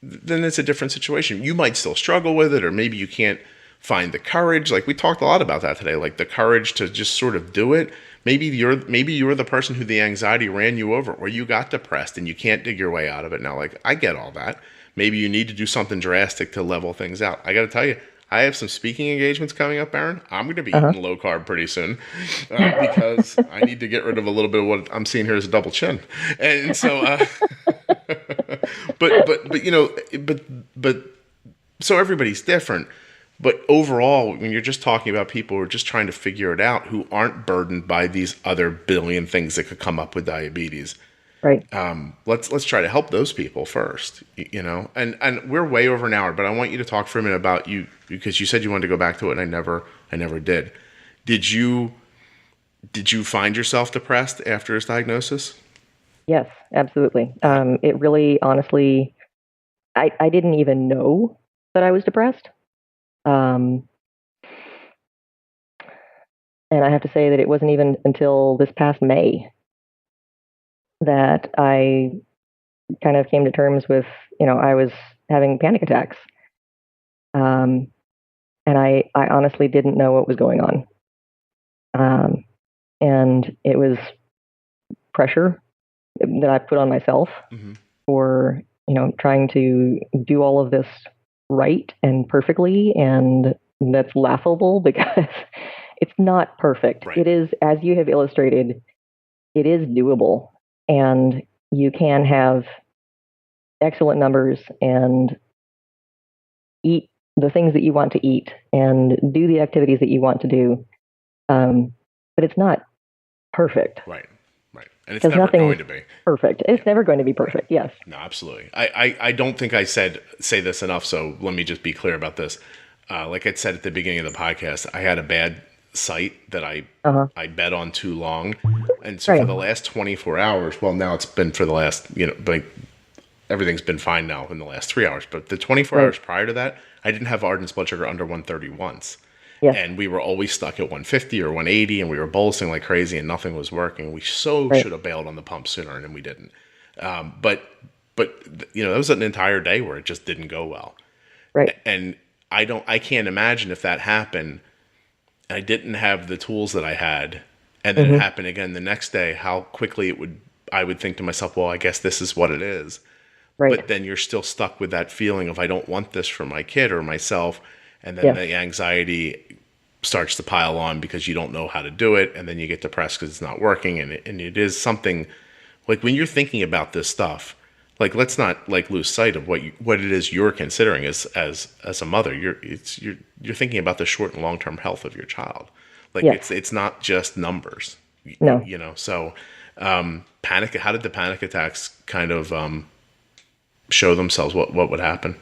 then it's a different situation. You might still struggle with it, or maybe you can't find the courage. Like, we talked a lot about that today, like the courage to just sort of do it. Maybe you're the person who the anxiety ran you over, or you got depressed and you can't dig your way out of it now. Like, I get all that. Maybe you need to do something drastic to level things out. I got to tell you, I have some speaking engagements coming up, Erin. I'm going to be eating low carb pretty soon because I need to get rid of a little bit of what I'm seeing here as a double chin. And so, so everybody's different. But overall, when you're just talking about people who are just trying to figure it out, who aren't burdened by these other billion things that could come up with diabetes, Right. let's try to help those people first, you know. And we're way over an hour, but I want you to talk for a minute about you, because you said you wanted to go back to it, and I never did. Did you find yourself depressed after his diagnosis? Yes, absolutely. It really, honestly, I didn't even know that I was depressed. And I have to say that it wasn't even until this past May that I kind of came to terms with, I was having panic attacks. And I honestly didn't know what was going on. And it was pressure that I put on myself for, trying to do all of this right and perfectly. And that's laughable because it's not perfect. Right. It is, as you have illustrated, it is doable. And you can have excellent numbers and eat the things that you want to eat and do the activities that you want to do. But it's not perfect. Right. And it's never going to be perfect. It's never going to be perfect. Yes. No, absolutely. I don't think I say this enough. So let me just be clear about this. Like I said at the beginning of the podcast, I had a bad site that I bet on too long. And so for the last 24 hours, well, now it's been for the last, but everything's been fine now in the last 3 hours. But the 24 hours prior to that, I didn't have Arden's blood sugar under 130 once. Yes. And we were always stuck at 150 or 180, and we were bolusing like crazy, and nothing was working. We should have bailed on the pump sooner, and we didn't. But that was an entire day where it just didn't go well. Right. And I can't imagine if that happened, and I didn't have the tools that I had, and then it happened again the next day, how quickly I would think to myself, well, I guess this is what it is. Right. But then you're still stuck with that feeling of, I don't want this for my kid or myself. And then the anxiety starts to pile on because you don't know how to do it. And then you get depressed because it's not working. And it is something like, when you're thinking about this stuff, like, let's not lose sight of what it is you're considering as a mother. You're thinking about the short and long-term health of your child. Like it's not just numbers. No. So panic. How did the panic attacks kind of show themselves? What would happen?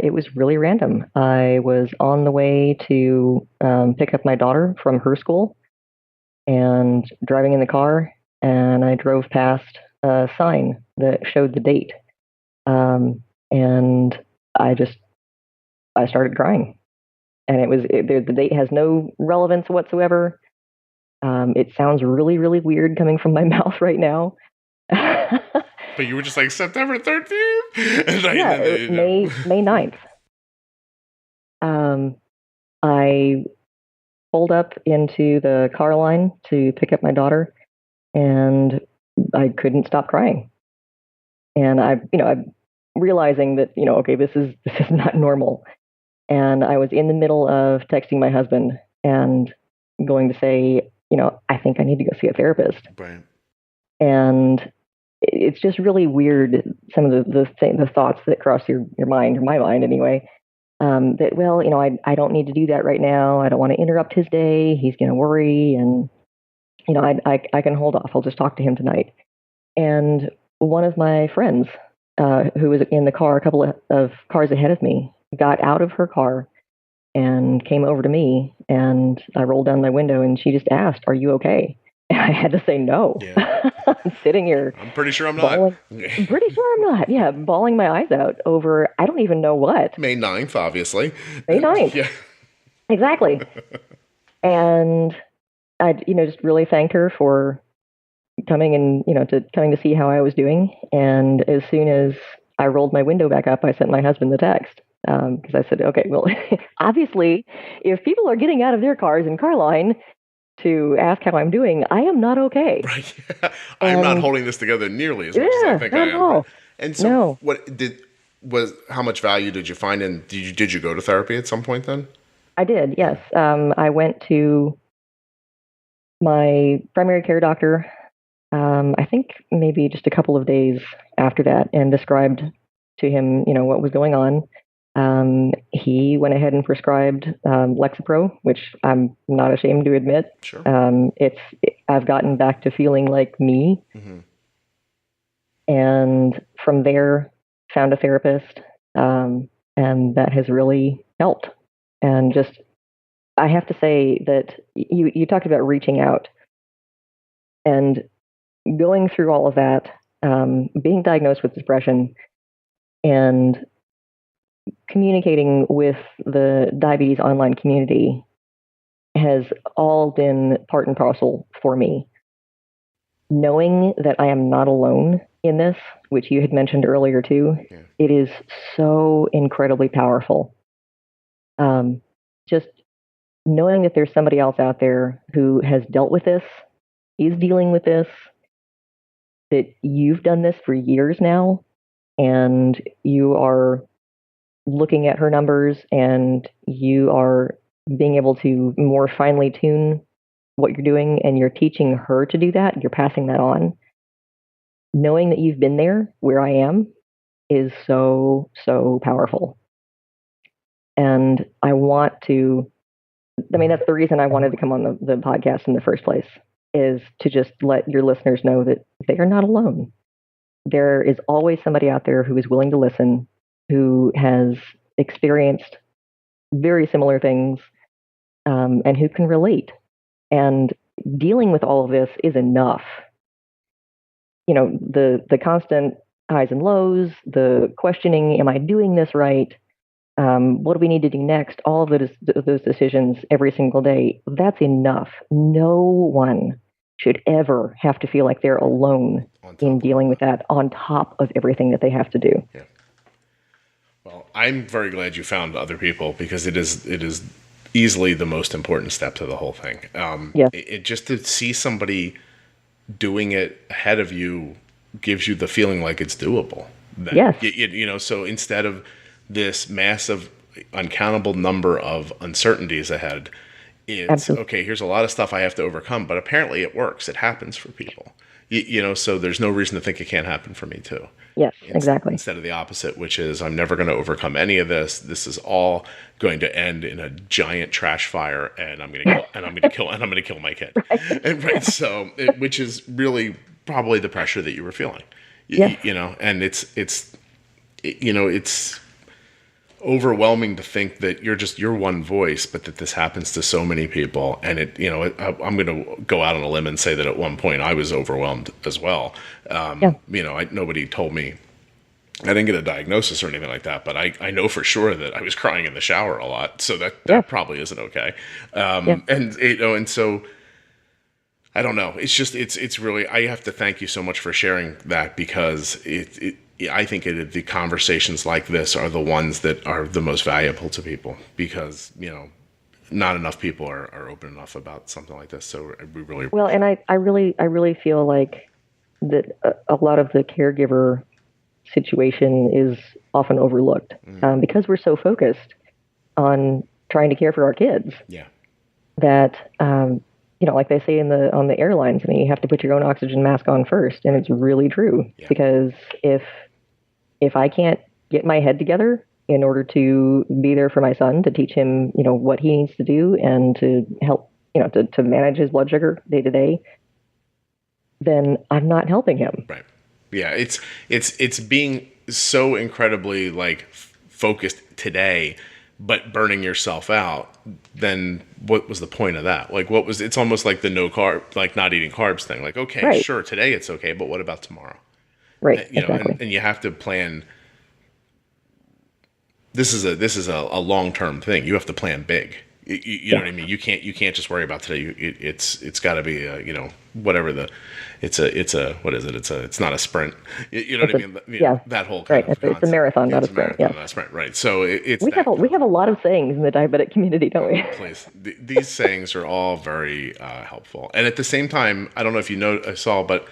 It was really random. I was on the way to pick up my daughter from her school and driving in the car, and I drove past a sign that showed the date. And I started crying. And the date has no relevance whatsoever. It sounds really, really weird coming from my mouth right now. But you were just like, September 13th? May 9th. I pulled up into the car line to pick up my daughter, and I couldn't stop crying. And I'm realizing that, okay, this is not normal. And I was in the middle of texting my husband and going to say, I think I need to go see a therapist. Right. And it's just really weird, some of the thoughts that cross your mind, or my mind anyway, that, well, I don't need to do that right now. I don't want to interrupt his day. He's going to worry. And, I can hold off. I'll just talk to him tonight. And one of my friends, who was in the car, a couple of cars ahead of me, got out of her car and came over to me, and I rolled down my window, and she just asked, "Are you okay?" And I had to say no. Yeah. I'm sitting here. I'm pretty sure I'm not. Pretty sure I'm not. Yeah, bawling my eyes out over, I don't even know what. May 9th, obviously. May 9th. Yeah. Exactly. And I, just really thanked her for coming and, coming to see how I was doing. And as soon as I rolled my window back up, I sent my husband the text. Because I said, okay, well, obviously, if people are getting out of their cars in car line to ask how I'm doing, I am not okay. Right. I'm not holding this together nearly as much as I think I am. All. And so how much value did you find in, did you go to therapy at some point then? I did, yes. I went to my primary care doctor, I think maybe just a couple of days after that, and described to him, what was going on. He went ahead and prescribed Lexapro, which I'm not ashamed to admit. Sure. I've gotten back to feeling like me. Mm-hmm. And from there, found a therapist, and that has really helped. And just, I have to say that you talked about reaching out and going through all of that, being diagnosed with depression and communicating with the diabetes online community has all been part and parcel for me. Knowing that I am not alone in this, which you had mentioned earlier too, It is so incredibly powerful. Just knowing that there's somebody else out there who has dealt with this, is dealing with this, that you've done this for years now, and you are looking at her numbers and you are being able to more finely tune what you're doing, and you're teaching her to do that, you're passing that on. Knowing that you've been there where I am is so, so powerful. And I want to, that's the reason I wanted to come on the podcast in the first place, is to just let your listeners know that they are not alone. There is always somebody out there who is willing to listen, who has experienced very similar things, and who can relate. And dealing with all of this is enough. The constant highs and lows, the questioning, am I doing this right? What do we need to do next? All of those decisions every single day, that's enough. No one should ever have to feel like they're alone in dealing with that, on top of everything that they have to do. Yeah. Well, I'm very glad you found other people, because it is easily the most important step to the whole thing. It just to see somebody doing it ahead of you gives you the feeling like it's doable. Yes. So instead of this massive, uncountable number of uncertainties ahead, it's Absolutely. Okay, here's a lot of stuff I have to overcome, but apparently it works. It happens for people. So there's no reason to think it can't happen for me too. Yes, exactly. Instead of the opposite, which is I'm never going to overcome any of this. This is all going to end in a giant trash fire, and I'm going to kill my kid. Right. So, which is really probably the pressure that you were feeling. Yes. And it's overwhelming to think that you're one voice, but that this happens to so many people. And I'm going to go out on a limb and say that at one point I was overwhelmed as well. Nobody told me, I didn't get a diagnosis or anything like that, but I know for sure that I was crying in the shower a lot. So that probably isn't okay. And so I don't know. It's just, it's really, I have to thank you so much for sharing that, because I think the conversations like this are the ones that are the most valuable to people, because, not enough people are open enough about something like this. So we really... Well, and I really feel like that a lot of the caregiver situation is often overlooked, because we're so focused on trying to care for our kids. Yeah. That, like they say on the airlines, you have to put your own oxygen mask on first. And it's really true, because if I can't get my head together in order to be there for my son, to teach him, what he needs to do, and to help, to manage his blood sugar day to day, then I'm not helping him. Right. Yeah. It's being so incredibly focused today, but burning yourself out. Then what was the point of that? It's almost like the no carb, not eating carbs thing. Okay, right. Sure, today it's okay, but what about tomorrow? Right. Exactly. And you have to plan. This is a long-term thing. You have to plan big. You know what I mean? You can't just worry about today. It's got to be whatever it's not a sprint. You know what I mean? That whole kind of it's a marathon, not a sprint. Not a sprint, right? So we have a lot of sayings in the diabetic community, don't we? Please, these sayings are all very helpful, and at the same time, I don't know if you saw, but.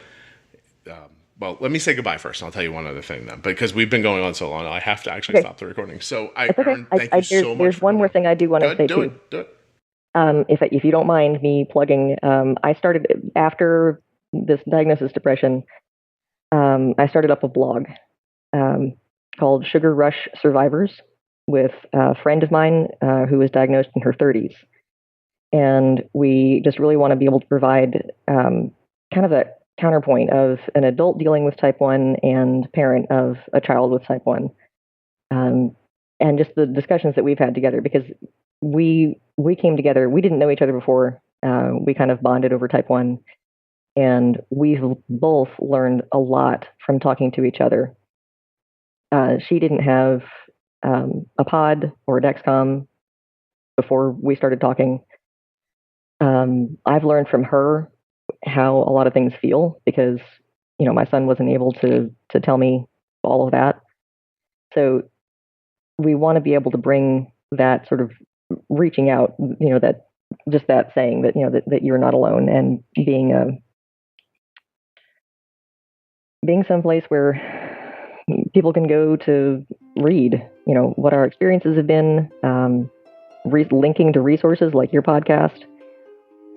Well, let me say goodbye first, and I'll tell you one other thing then, because we've been going on so long, I have to actually stop the recording. So, Erin, thank you so much. There's one more thing I do want to say too. Do it. If you don't mind me plugging, I started after this diagnosis depression. I started up a blog called Sugar Rush Survivors, with a friend of mine who was diagnosed in her 30s. And we just really want to be able to provide kind of a counterpoint of an adult dealing with type 1 and parent of a child with type 1. And just the discussions that we've had together, because we came together, we didn't know each other before. We kind of bonded over type 1. And we've both learned a lot from talking to each other. She didn't have a pod or a Dexcom before we started talking. I've learned from her how a lot of things feel because, my son wasn't able to tell me all of that. So we want to be able to bring that sort of reaching out, that just that saying that, that you're not alone, and being someplace where people can go to read, what our experiences have been, linking to resources like your podcast,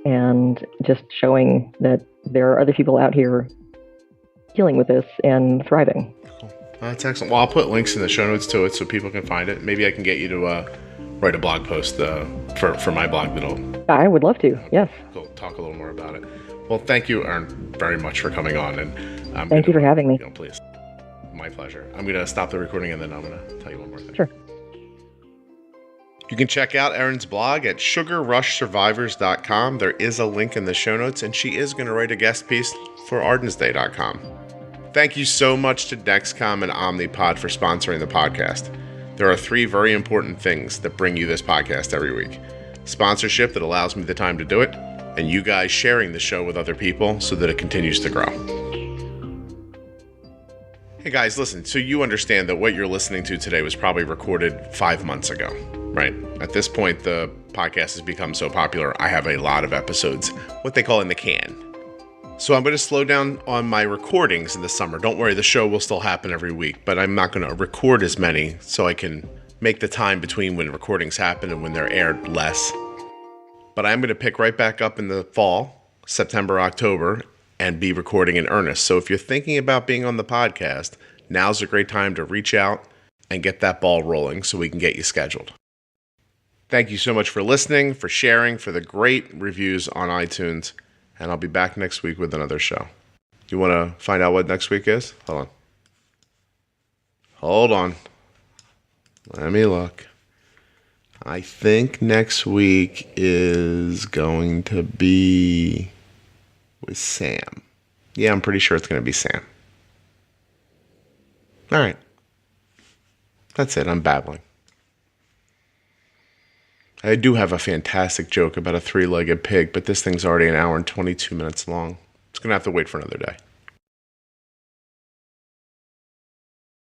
and just showing that there are other people out here dealing with this and thriving. Cool. That's excellent. Well, I'll put links in the show notes to it so people can find it. Maybe I can get you to write a blog post for my blog I would love to, yes. We'll talk a little more about it. Well, thank you, Erin, very much for coming on. And thank you for having me. Please. My pleasure. I'm going to stop the recording and then I'm going to tell you one more thing. Sure. You can check out Erin's blog at sugarrushsurvivors.com. There is a link in the show notes, and she is going to write a guest piece for ardensday.com. Thank you so much to Dexcom and Omnipod for sponsoring the podcast. There are 3 very important things that bring you this podcast every week. Sponsorship that allows me the time to do it, and you guys sharing the show with other people so that it continues to grow. Hey guys, listen, so you understand that what you're listening to today was probably recorded 5 months ago, right? At this point, the podcast has become so popular, I have a lot of episodes, what they call in the can. So I'm going to slow down on my recordings in the summer. Don't worry, the show will still happen every week, but I'm not going to record as many so I can make the time between when recordings happen and when they're aired less. But I'm going to pick right back up in the fall, September, October, and be recording in earnest. So if you're thinking about being on the podcast, now's a great time to reach out and get that ball rolling so we can get you scheduled. Thank you so much for listening, for sharing, for the great reviews on iTunes, and I'll be back next week with another show. You want to find out what next week is? Hold on. Let me look. I think next week is going to be with Sam. Yeah, I'm pretty sure it's going to be Sam. All right. That's it. I'm babbling. I do have a fantastic joke about a 3-legged pig, but this thing's already an hour and 22 minutes long. It's going to have to wait for another day.